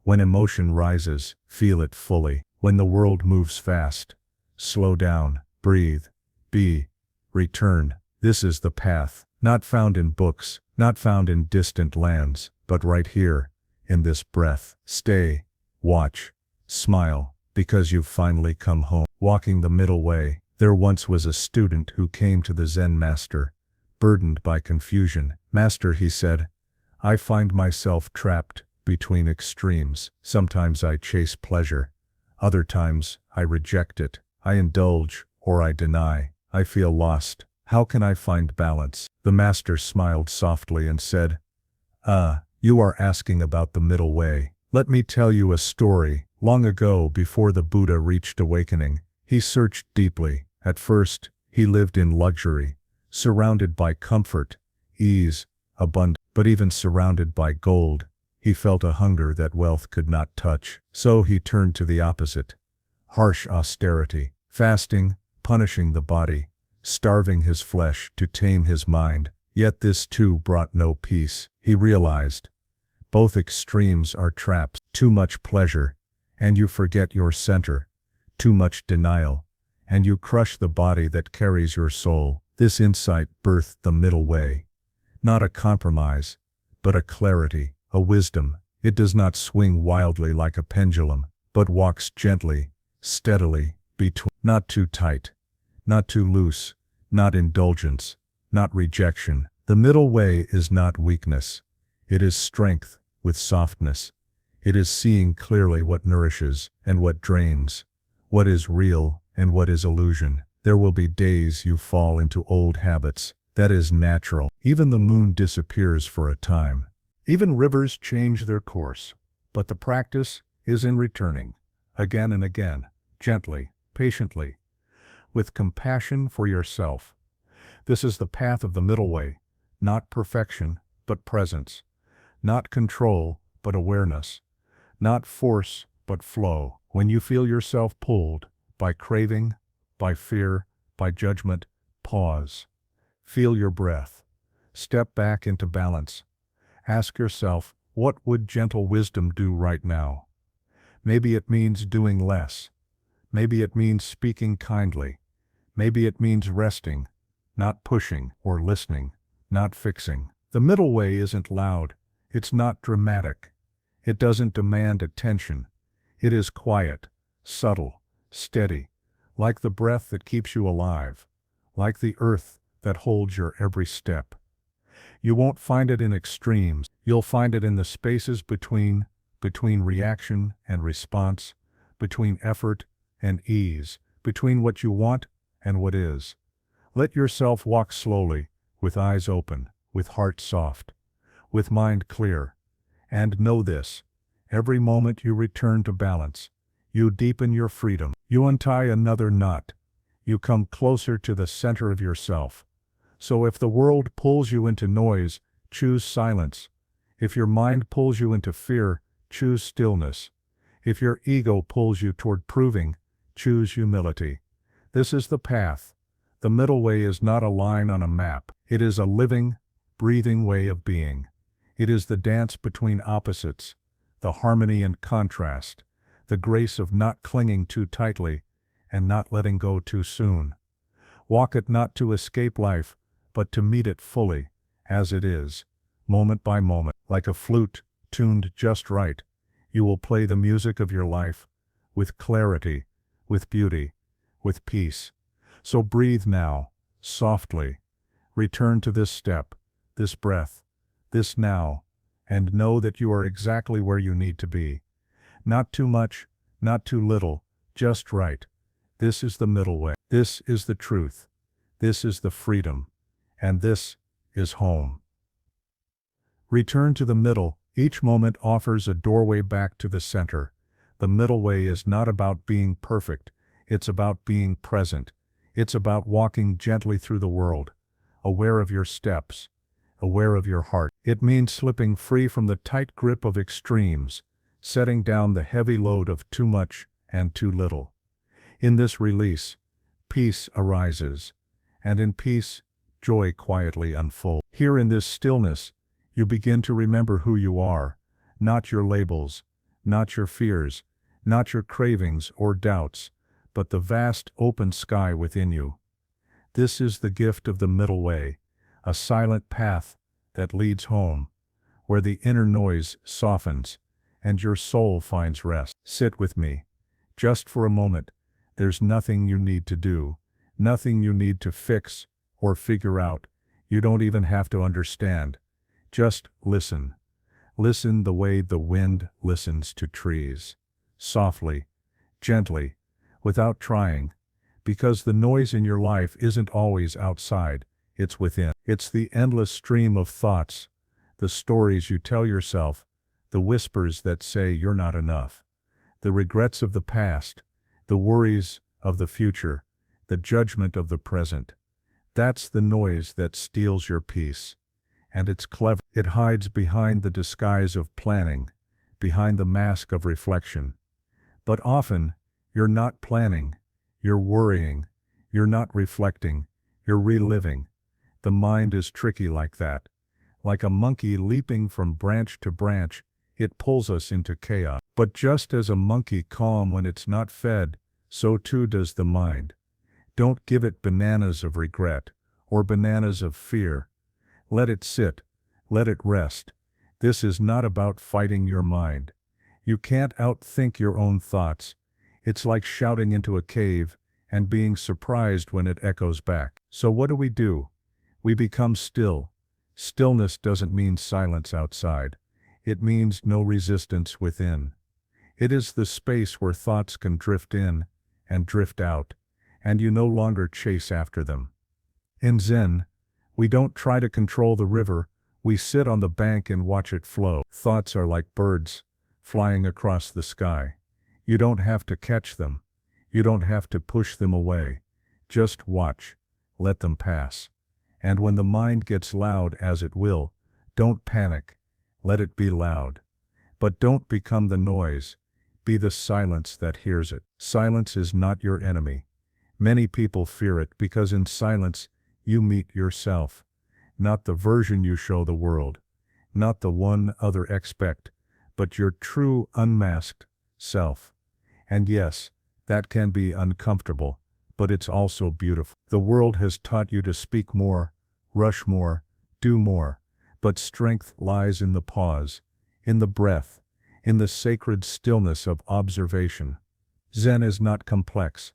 When emotion rises, feel it fully. When the world moves fast, slow down, breathe, be, return. This is the path, not found in books, not found in distant lands, but right here, in this breath. Stay, watch, smile, because you've finally come home. Walking the middle way, there once was a student who came to the Zen Master, burdened by confusion. Master, he said, I find myself trapped between extremes. Sometimes I chase pleasure. Other times, I reject it. I indulge, or I deny. I feel lost. How can I find balance? The Master smiled softly and said, you are asking about the middle way. Let me tell you a story. Long ago, before the Buddha reached awakening, he searched deeply. At first, he lived in luxury, surrounded by comfort, ease, abundance. But even surrounded by gold, he felt a hunger that wealth could not touch. So he turned to the opposite. Harsh austerity, fasting, punishing the body, starving his flesh to tame his mind. Yet this too brought no peace. He realized, both extremes are traps. Too much pleasure, and you forget your center. Too much denial, and you crush the body that carries your soul. This insight birthed the middle way. Not a compromise, but a clarity, a wisdom. It does not swing wildly like a pendulum, but walks gently, steadily, between. Not too tight, not too loose, not indulgence, not rejection. The middle way is not weakness. It is strength with softness. It is seeing clearly what nourishes and what drains, what is real and what is illusion. There will be days you fall into old habits. That is natural. Even the moon disappears for a time. Even rivers change their course. But the practice is in returning, again and again, gently, patiently, with compassion for yourself. This is the path of the middle way, not perfection, but presence, not control, but awareness, not force, but flow. When you feel yourself pulled by craving, by fear, by judgment, pause. Feel your breath. Step back into balance. Ask yourself, what would gentle wisdom do right now? Maybe it means doing less. Maybe it means speaking kindly. Maybe it means resting, not pushing, or listening, not fixing. The middle way isn't loud. It's not dramatic. It doesn't demand attention. It is quiet, subtle, steady, like the breath that keeps you alive, like the earth that holds your every step. You won't find it in extremes. You'll find it in the spaces between reaction and response, between effort and ease, between what you want and what is. Let yourself walk slowly, with eyes open, with heart soft, with mind clear. And know this, every moment you return to balance, you deepen your freedom. You untie another knot. You come closer to the center of yourself. So if the world pulls you into noise, choose silence. If your mind pulls you into fear, choose stillness. If your ego pulls you toward proving, choose humility. This is the path. The middle way is not a line on a map. It is a living, breathing way of being. It is the dance between opposites, the harmony and contrast, the grace of not clinging too tightly and not letting go too soon. Walk it not to escape life, but to meet it fully, as it is, moment by moment. Like a flute, tuned just right, you will play the music of your life, with clarity, with beauty, with peace. So breathe now, softly. Return to this step, this breath, this now, and know that you are exactly where you need to be. Not too much, not too little, just right. This is the middle way. This is the truth. This is the freedom. And this is home. Return to the middle. Each moment offers a doorway back to the center. The middle way is not about being perfect. It's about being present. It's about walking gently through the world, aware of your steps, aware of your heart. It means slipping free from the tight grip of extremes, setting down the heavy load of too much and too little. In this release, peace arises, and in peace, joy quietly unfolds. Here in this stillness, you begin to remember who you are, not your labels, not your fears, not your cravings or doubts, but the vast open sky within you. This is the gift of the middle way, a silent path that leads home, where the inner noise softens and your soul finds rest. Sit with me, just for a moment. There's nothing you need to do, nothing you need to fix or figure out. You don't even have to understand. Just listen. Listen the way the wind listens to trees. Softly, gently, without trying. Because the noise in your life isn't always outside, it's within. It's the endless stream of thoughts, the stories you tell yourself, the whispers that say you're not enough, the regrets of the past, the worries of the future, the judgment of the present. That's the noise that steals your peace. And it's clever. It hides behind the disguise of planning, behind the mask of reflection. But often, you're not planning, you're worrying, you're not reflecting, you're reliving. The mind is tricky like that. Like a monkey leaping from branch to branch, it pulls us into chaos. But just as a monkey calm when it's not fed, so too does the mind. Don't give it bananas of regret, or bananas of fear. Let it sit, let it rest. This is not about fighting your mind. You can't outthink your own thoughts. It's like shouting into a cave and being surprised when it echoes back. So what do? We become still. Stillness doesn't mean silence outside. It means no resistance within. It is the space where thoughts can drift in and drift out, and you no longer chase after them. In Zen, we don't try to control the river, we sit on the bank and watch it flow. Thoughts are like birds, flying across the sky. You don't have to catch them. You don't have to push them away. Just watch. Let them pass. And when the mind gets loud, as it will, don't panic. Let it be loud. But don't become the noise. Be the silence that hears it. Silence is not your enemy. Many people fear it because in silence, you meet yourself. Not the version you show the world. Not the one others expect, but your true unmasked self. And yes, that can be uncomfortable, but it's also beautiful. The world has taught you to speak more, rush more, do more, but strength lies in the pause, in the breath, in the sacred stillness of observation. Zen is not complex.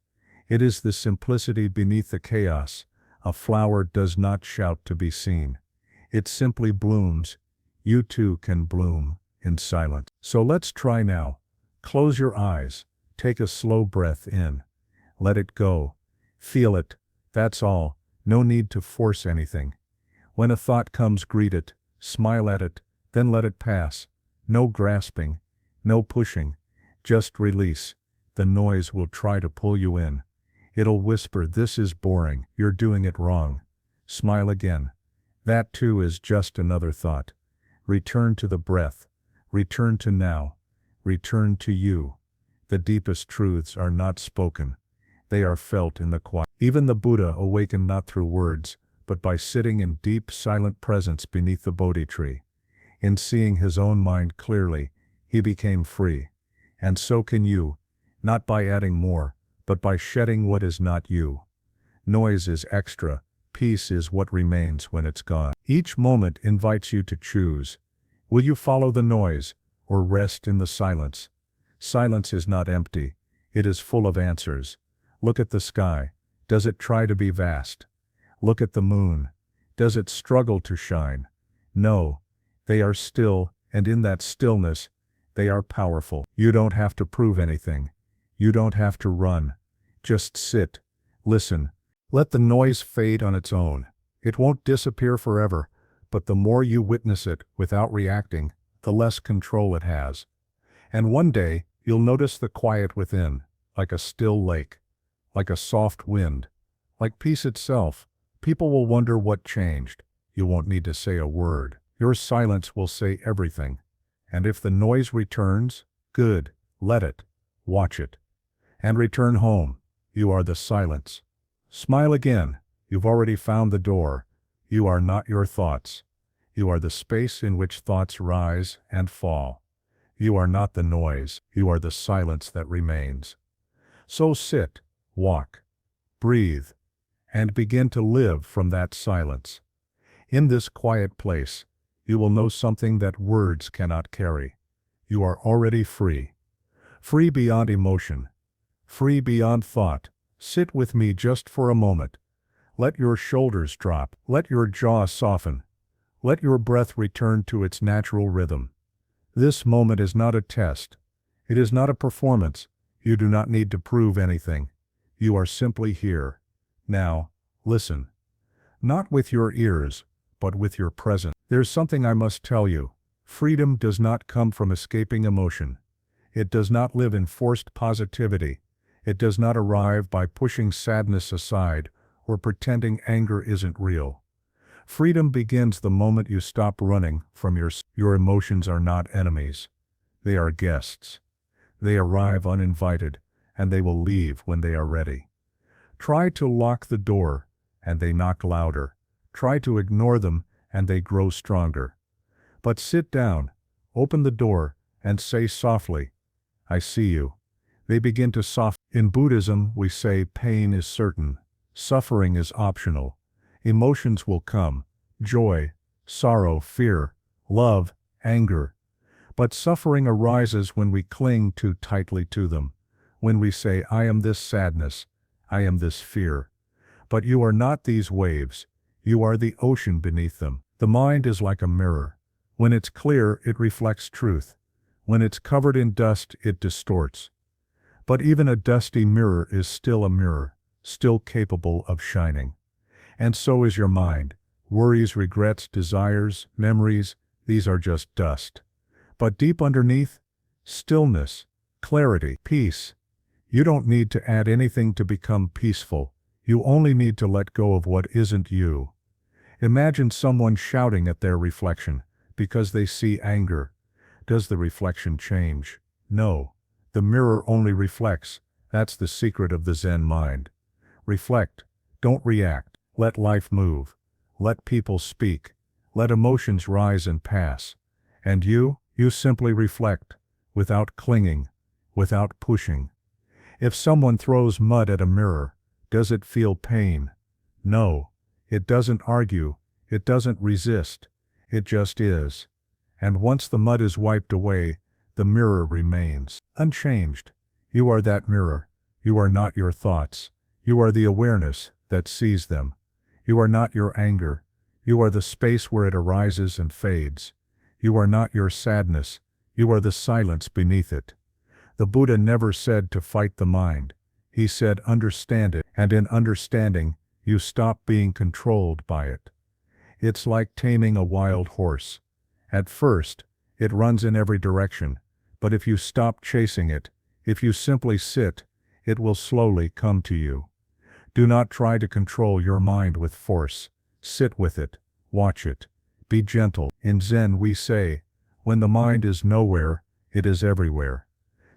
It is the simplicity beneath the chaos. A flower does not shout to be seen. It simply blooms. You too can bloom in silence. So let's try now. Close your eyes. Take a slow breath in. Let it go. Feel it. That's all. No need to force anything. When a thought comes, greet it. Smile at it. Then let it pass. No grasping. No pushing. Just release. The noise will try to pull you in. It'll whisper, "This is boring. You're doing it wrong." Smile again. That too is just another thought. Return to the breath. Return to now. Return to you. The deepest truths are not spoken. They are felt in the quiet. Even the Buddha awakened not through words, but by sitting in deep silent presence beneath the Bodhi tree. In seeing his own mind clearly, he became free. And so can you, not by adding more, but by shedding what is not you. Noise is extra, peace is what remains when it's gone. Each moment invites you to choose. Will you follow the noise, or rest in the silence? Silence is not empty, it is full of answers. Look at the sky. Does it try to be vast? Look at the moon. Does it struggle to shine? No, they are still, And in that stillness, they are powerful. You don't have to prove anything. You don't have to run. Just sit. Listen. Let the noise fade on its own. It won't disappear forever, but the more you witness it without reacting, the less control it has. And one day, you'll notice the quiet within, like a still lake, like a soft wind, like peace itself. People will wonder what changed. You won't need to say a word. Your silence will say everything. And if the noise returns, good, let it, watch it. And return home. You are the silence. Smile again. You've already found the door. You are not your thoughts. You are the space in which thoughts rise and fall. You are not the noise. You are the silence that remains. So sit, walk, breathe, and begin to live from that silence. In this quiet place, you will know something that words cannot carry. You are already free. Free beyond emotion. Free beyond thought. Sit with me just for a moment. Let your shoulders drop. Let your jaw soften. Let your breath return to its natural rhythm. This moment is not a test. It is not a performance. You do not need to prove anything. You are simply here. Now, listen. Not with your ears, but with your presence. There's something I must tell you. Freedom does not come from escaping emotion. It does not live in forced positivity. It does not arrive by pushing sadness aside or pretending anger isn't real. Freedom begins the moment you stop running from your emotions are not enemies. They are guests. They arrive uninvited, and they will leave when they are ready. Try to lock the door, and they knock louder. Try to ignore them, and they grow stronger. But sit down, open the door, and say softly, I see you. They begin to soften. In Buddhism, we say pain is certain. Suffering is optional. Emotions will come. Joy, sorrow, fear, love, anger. But suffering arises when we cling too tightly to them. When we say, I am this sadness. I am this fear. But you are not these waves. You are the ocean beneath them. The mind is like a mirror. When it's clear, it reflects truth. When it's covered in dust, it distorts. But even a dusty mirror is still a mirror, still capable of shining. And so is your mind. Worries, regrets, desires, memories, these are just dust. But deep underneath, stillness, clarity, peace. You don't need to add anything to become peaceful. You only need to let go of what isn't you. Imagine someone shouting at their reflection because they see anger. Does the reflection change? No. The mirror only reflects. That's the secret of the Zen mind. Reflect. Don't react. Let life move. Let people speak. Let emotions rise and pass. And you simply reflect, without clinging, without pushing. If someone throws mud at a mirror, does it feel pain? No. It doesn't argue. It doesn't resist. It just is. And once the mud is wiped away, the mirror remains unchanged. You are that mirror. You are not your thoughts. You are the awareness that sees them. You are not your anger. You are the space where it arises and fades. You are not your sadness. You are the silence beneath it. The Buddha never said to fight the mind. He said understand it, and in understanding, you stop being controlled by it. It's like taming a wild horse. At first, it runs in every direction, but if you stop chasing it, if you simply sit, it will slowly come to you. Do not try to control your mind with force. Sit with it, watch it, be gentle. In Zen we say, when the mind is nowhere, it is everywhere.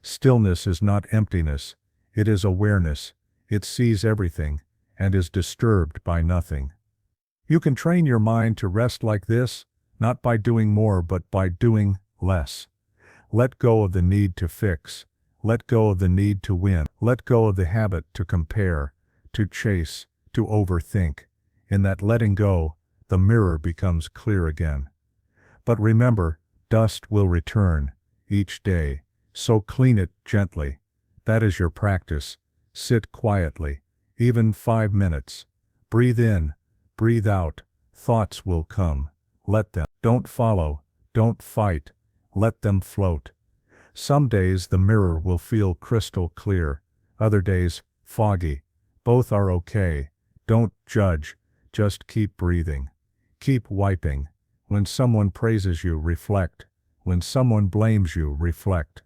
Stillness is not emptiness, it is awareness. It sees everything, and is disturbed by nothing. You can train your mind to rest like this, not by doing more but by doing less. Let go of the need to fix. Let go of the need to win. Let go of the habit to compare, to chase, to overthink. In that letting go, the mirror becomes clear again. But remember, dust will return, each day, so clean it gently. That is your practice. Sit quietly, even 5 minutes. Breathe in, breathe out. Thoughts will come. Let them. Don't follow, don't fight. Let them float. Some days the mirror will feel crystal clear, other days, foggy. Both are okay. Don't judge, just keep breathing. Keep wiping. When someone praises you, reflect. When someone blames you, reflect.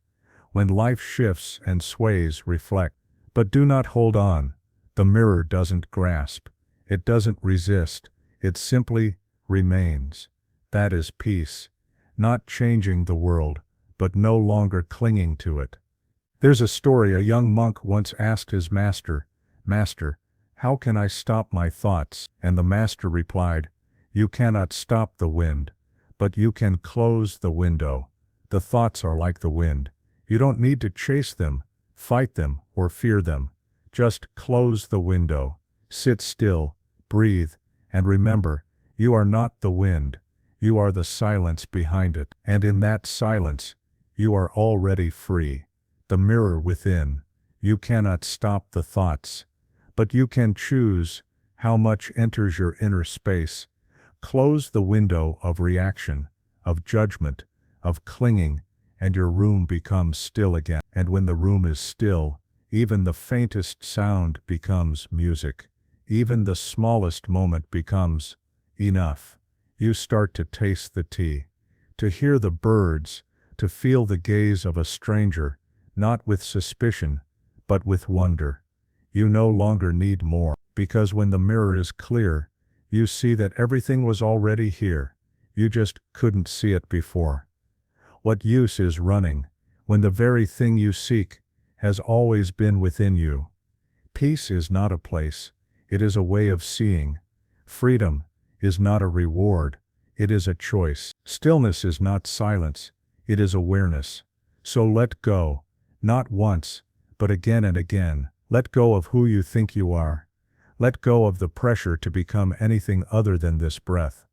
When life shifts and sways, reflect. But do not hold on. The mirror doesn't grasp. It doesn't resist. It simply remains. That is peace. Not changing the world, but no longer clinging to it. There's a story. A young monk once asked his master, "Master, how can I stop my thoughts?" And the master replied, "You cannot stop the wind, but you can close the window. The thoughts are like the wind. You don't need to chase them, fight them, or fear them. Just close the window, sit still, breathe, and remember, you are not the wind. You are the silence behind it. And in that silence, you are already free. The mirror within. You cannot stop the thoughts, but you can choose how much enters your inner space. Close the window of reaction, of judgment, of clinging, and your room becomes still again. And when the room is still, even the faintest sound becomes music. Even the smallest moment becomes enough. You start to taste the tea, to hear the birds, to feel the gaze of a stranger, not with suspicion, but with wonder. You no longer need more, because when the mirror is clear, you see that everything was already here. You just couldn't see it before. What use is running, when the very thing you seek has always been within you? Peace is not a place, it is a way of seeing. Freedom is not a reward, it is a choice. Stillness is not silence, it is awareness. So let go, not once, but again and again. Let go of who you think you are. Let go of the pressure to become anything other than this breath.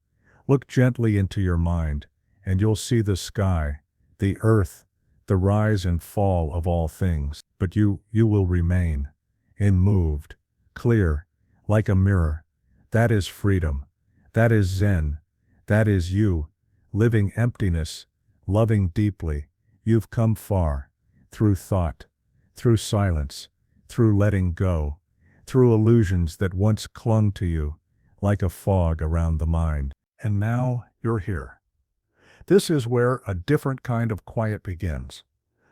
Look gently into your mind, and you'll see the sky, the earth, the rise and fall of all things. But you will remain, immoved, clear, like a mirror. That is freedom. That is Zen. That is you, living emptiness, loving deeply. You've come far, through thought, through silence, through letting go, through illusions that once clung to you, like a fog around the mind. And now you're here. This is where a different kind of quiet begins.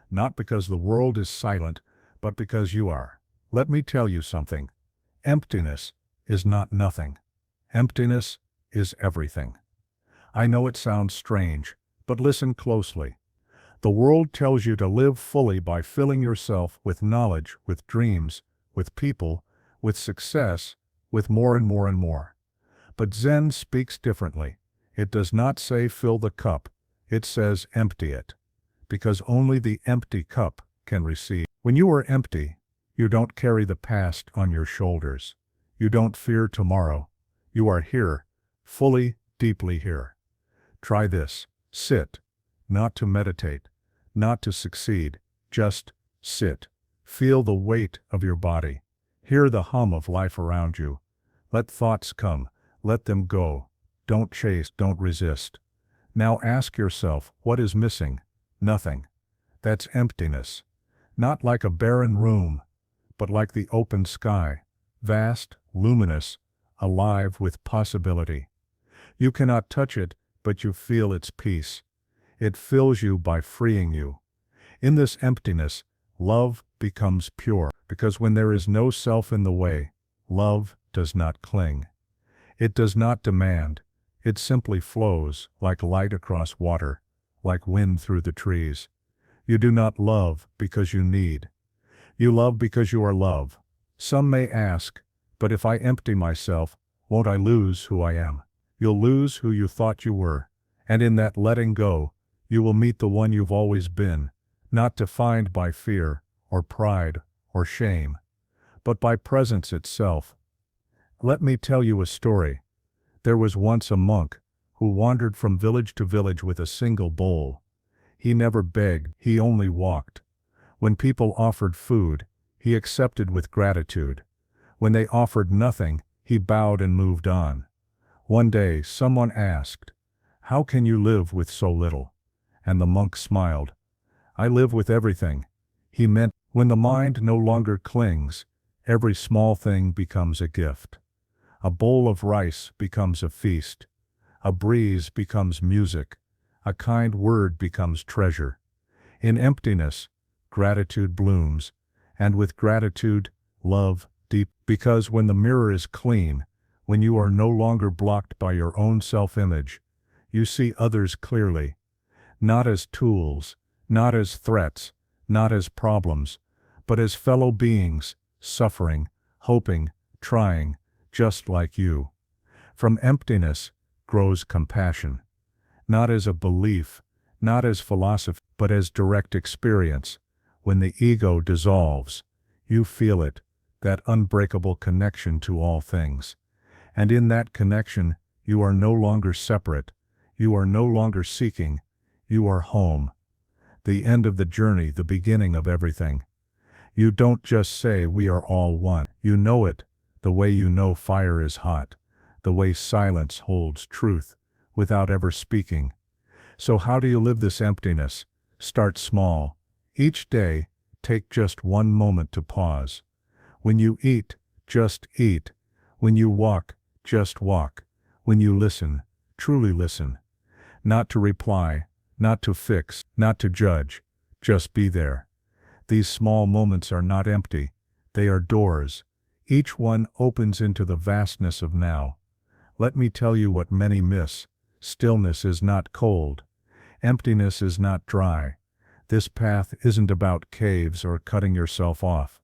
Not because the world is silent, but because you are. Let me tell you something. Emptiness is not nothing. Emptiness is everything. I know it sounds strange, but listen closely. The world tells you to live fully by filling yourself with knowledge, with dreams, with people, with success, with more and more and more. But Zen speaks differently. It does not say fill the cup, it says empty it. Because only the empty cup can receive. When you are empty, you don't carry the past on your shoulders. You don't fear tomorrow. You are here, fully, deeply here. Try this. Sit. Not to meditate, not to succeed, just sit. Feel the weight of your body. Hear the hum of life around you. Let thoughts come, let them go. Don't chase, don't resist. Now ask yourself, what is missing? Nothing. That's emptiness. Not like a barren room, but like the open sky, vast, luminous, alive with possibility. You cannot touch it, but you feel its peace. It fills you by freeing you. In this emptiness, love becomes pure, because when there is no self in the way, love does not cling. It does not demand. It simply flows, like light across water, like wind through the trees. You do not love because you need. You love because you are love. Some may ask, but if I empty myself, won't I lose who I am? You'll lose who you thought you were, and in that letting go, you will meet the one you've always been, not defined by fear, or pride, or shame, but by presence itself. Let me tell you a story. There was once a monk who wandered from village to village with a single bowl. He never begged, he only walked. When people offered food, he accepted with gratitude. When they offered nothing, he bowed and moved on. One day, someone asked, "How can you live with so little?" And the monk smiled. I live with everything. He meant, when the mind no longer clings, every small thing becomes a gift. A bowl of rice becomes a feast. A breeze becomes music. A kind word becomes treasure. In emptiness, gratitude blooms, and with gratitude, love deep. Because when the mirror is clean, when you are no longer blocked by your own self-image, you see others clearly, not as tools, not as threats, not as problems, but as fellow beings, suffering, hoping, trying, just like you. From emptiness grows compassion, not as a belief, not as philosophy, but as direct experience. When the ego dissolves, you feel it, that unbreakable connection to all things. And in that connection, you are no longer separate, you are no longer seeking, you are home. The end of the journey, the beginning of everything. You don't just say we are all one. You know it, the way you know fire is hot, the way silence holds truth, without ever speaking. So how do you live this emptiness? Start small. Each day, take just one moment to pause. When you eat, just eat. When you walk, just walk. When you listen, truly listen. Not to reply, not to fix, not to judge. Just be there. These small moments are not empty. They are doors. Each one opens into the vastness of now. Let me tell you what many miss. Stillness is not cold. Emptiness is not dry. This path isn't about caves or cutting yourself off.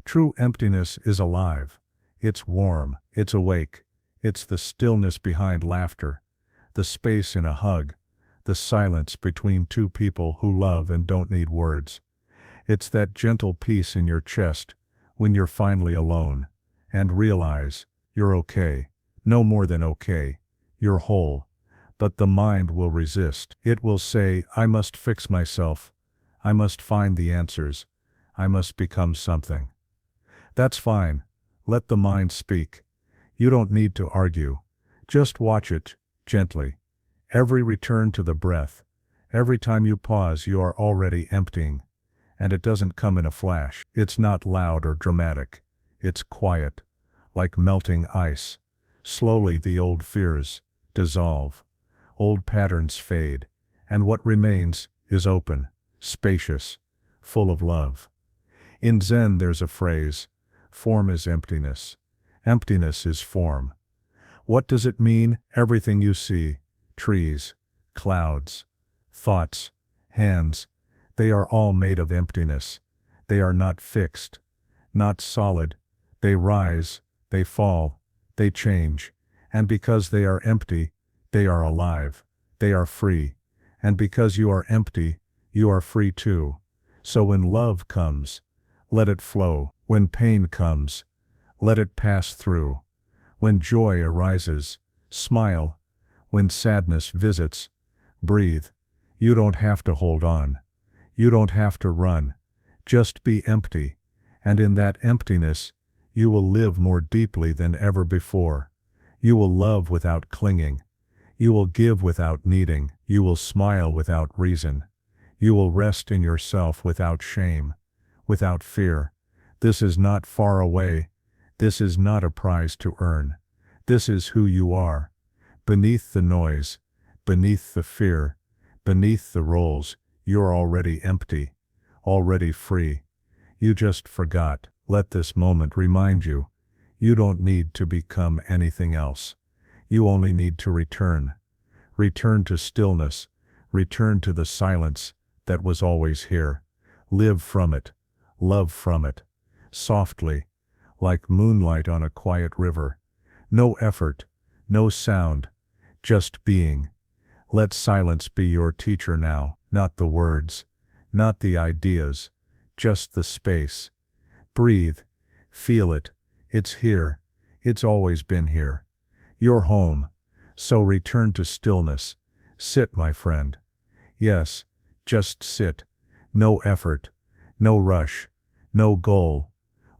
True emptiness is alive. It's warm, it's awake. It's the stillness behind laughter, the space in a hug, the silence between two people who love and don't need words. It's that gentle peace in your chest when you're finally alone and realize you're okay, no more than okay, you're whole. But the mind will resist. It will say, I must fix myself. I must find the answers. I must become something. That's fine. Let the mind speak. You don't need to argue. Just watch it, gently. Every return to the breath, every time you pause, you are already emptying. And it doesn't come in a flash. It's not loud or dramatic. It's quiet, like melting ice. Slowly the old fears dissolve. Old patterns fade, and what remains is open, spacious, full of love. In Zen there's a phrase, form is emptiness. Emptiness is form. What does it mean? Everything you see, trees, clouds, thoughts, hands, they are all made of emptiness. They are not fixed, not solid. They rise, they fall, they change, and because they are empty, they are alive, they are free, and because you are empty, you are free too. So when love comes, let it flow. When pain comes, let it pass through. When joy arises, smile. When sadness visits, breathe. You don't have to hold on. You don't have to run. Just be empty, and in that emptiness, you will live more deeply than ever before. You will love without clinging. You will give without needing. You will smile without reason. You will rest in yourself without shame, without fear. This is not far away. This is not a prize to earn. This is who you are. Beneath the noise, beneath the fear, beneath the roles, you're already empty, already free. You just forgot. Let this moment remind you. You don't need to become anything else. You only need to return. Return to stillness. Return to the silence that was always here. Live from it. Love from it. Softly, like moonlight on a quiet river. No effort, no sound, just being. Let silence be your teacher now, not the words, not the ideas, just the space. Breathe, feel it, it's here, it's always been here. You're home, so return to stillness. Sit, my friend. Yes, just sit. No effort, no rush, no goal.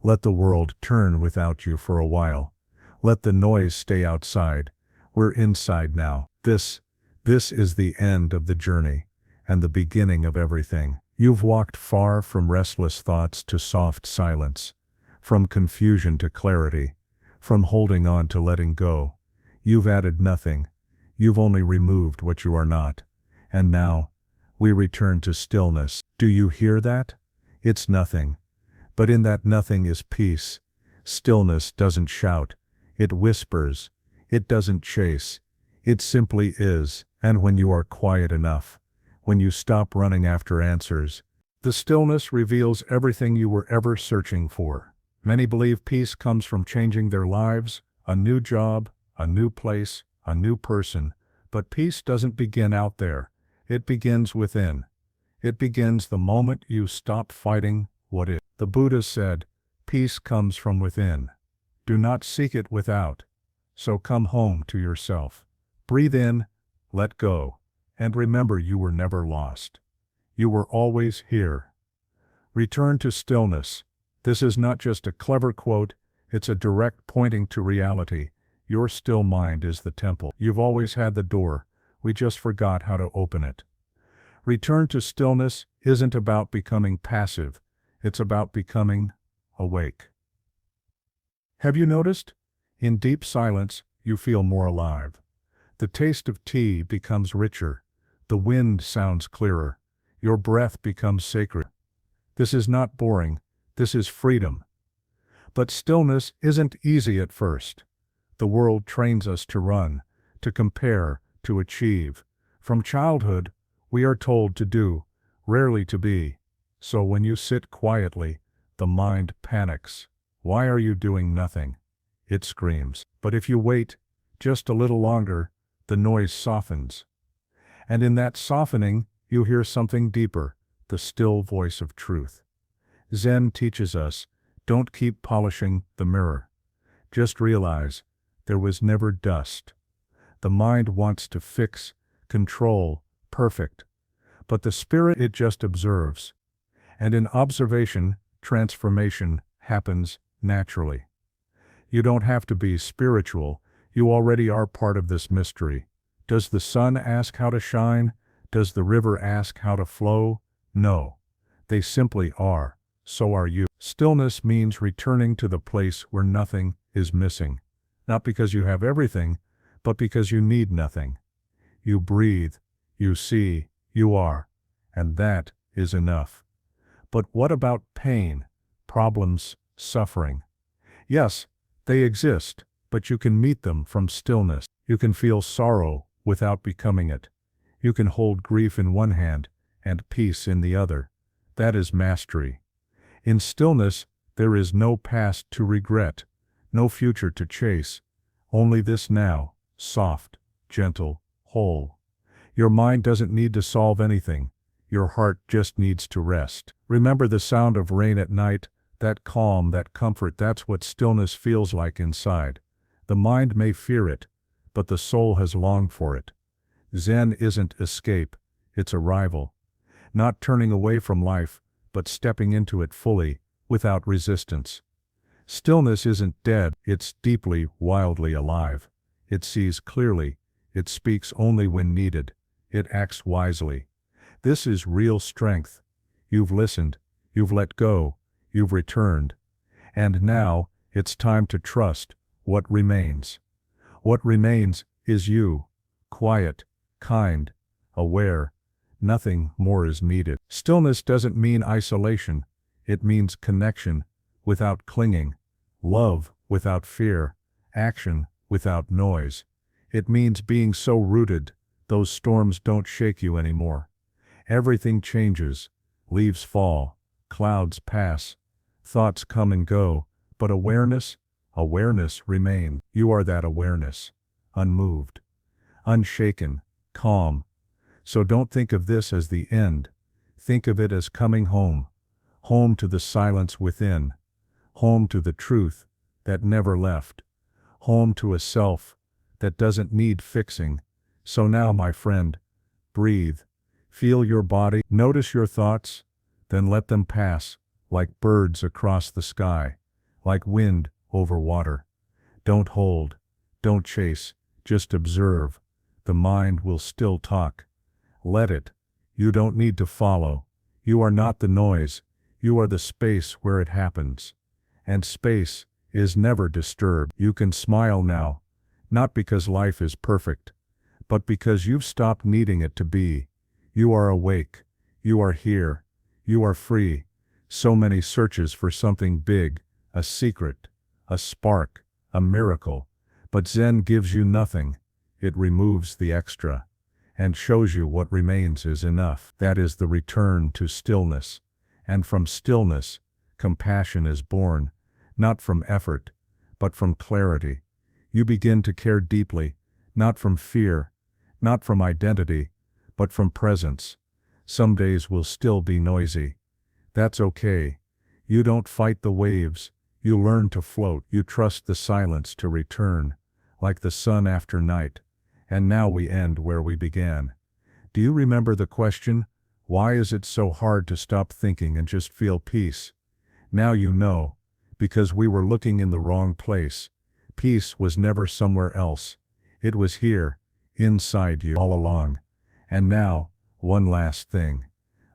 Let the world turn without you for a while. Let the noise stay outside. We're inside now. This is the end of the journey, and the beginning of everything. You've walked far from restless thoughts to soft silence, from confusion to clarity, from holding on to letting go. You've added nothing. You've only removed what you are not. And now, we return to stillness. Do you hear that? It's nothing. But in that nothing is peace. Stillness doesn't shout. It whispers. It doesn't chase. It simply is. And when you are quiet enough, when you stop running after answers, the stillness reveals everything you were ever searching for. Many believe peace comes from changing their lives, a new job, a new place, a new person. But peace doesn't begin out there. It begins within. It begins the moment you stop fighting what is. The Buddha said, peace comes from within. Do not seek it without. So come home to yourself. Breathe in, let go, and remember you were never lost. You were always here. Return to stillness. This is not just a clever quote, it's a direct pointing to reality. Your still mind is the temple. You've always had the door, we just forgot how to open it. Return to stillness isn't about becoming passive, it's about becoming awake. Have you noticed? In deep silence, you feel more alive. The taste of tea becomes richer. The wind sounds clearer. Your breath becomes sacred. This is not boring. This is freedom. But stillness isn't easy at first. The world trains us to run, to compare, to achieve. From childhood, we are told to do, rarely to be. So when you sit quietly, the mind panics. Why are you doing nothing? It screams. But if you wait just a little longer, the noise softens. And in that softening, you hear something deeper, the still voice of truth. Zen teaches us, don't keep polishing the mirror. Just realize, there was never dust. The mind wants to fix, control, perfect. But the spirit, it just observes. And in observation, transformation happens naturally. You don't have to be spiritual, you already are part of this mystery. Does the sun ask how to shine? Does the river ask how to flow? No. They simply are. So are you. Stillness means returning to the place where nothing is missing. Not because you have everything, but because you need nothing. You breathe, you see, you are, and that is enough. But what about pain, problems, suffering? Yes, they exist, but you can meet them from stillness. You can feel sorrow without becoming it. You can hold grief in one hand and peace in the other. That is mastery. In stillness, there is no past to regret, no future to chase, only this now, soft, gentle, whole. Your mind doesn't need to solve anything, your heart just needs to rest. Remember the sound of rain at night, that calm, that comfort, that's what stillness feels like inside. The mind may fear it, but the soul has longed for it. Zen isn't escape, it's arrival. Not turning away from life, but stepping into it fully, without resistance. Stillness isn't dead, it's deeply, wildly alive. It sees clearly, it speaks only when needed, it acts wisely. This is real strength. You've listened, you've let go, you've returned. And now, it's time to trust what remains. What remains is you, quiet, kind, aware. Nothing more is needed. Stillness doesn't mean isolation, it means connection, without clinging, love without fear, action without noise. It means being so rooted, those storms don't shake you anymore. Everything changes, leaves fall, clouds pass, thoughts come and go, but awareness remains. You are that awareness, unmoved, unshaken, calm. So don't think of this as the end. Think of it as coming home. Home to the silence within. Home to the truth that never left. Home to a self that doesn't need fixing. So now, my friend, breathe. Feel your body. Notice your thoughts. Then let them pass, like birds across the sky, like wind over water. Don't hold. Don't chase. Just observe. The mind will still talk. Let it. You don't need to follow. You are not the noise. You are the space where it happens. And space is never disturbed. You can smile now, not because life is perfect, but because you've stopped needing it to be. You are awake. You are here. You are free. So many searches for something big, a secret, a spark, a miracle. But Zen gives you nothing. It removes the extra and shows you what remains is enough. That is the return to stillness. And from stillness, compassion is born, not from effort, but from clarity. You begin to care deeply, not from fear, not from identity, but from presence. Some days will still be noisy. That's okay. You don't fight the waves. You learn to float. You trust the silence to return, like the sun after night. And now we end where we began. Do you remember the question? Why is it so hard to stop thinking and just feel peace? Now you know, because we were looking in the wrong place. Peace was never somewhere else. It was here, inside you all along. And now, one last thing.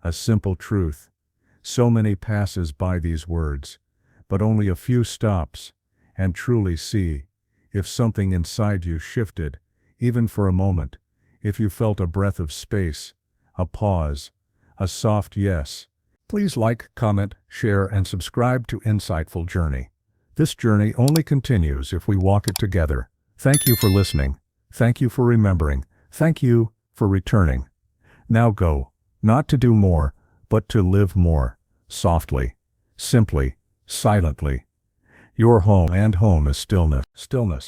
A simple truth. So many passes by these words, but only a few stops, and truly see if something inside you shifted, even for a moment, if you felt a breath of space, a pause, a soft yes. Please like, comment, share, and subscribe to Insightful Journey. This journey only continues if we walk it together. Thank you for listening. Thank you for remembering. Thank you for returning. Now go, not to do more, but to live more, softly, simply, silently. Your home and home is stillness. Stillness.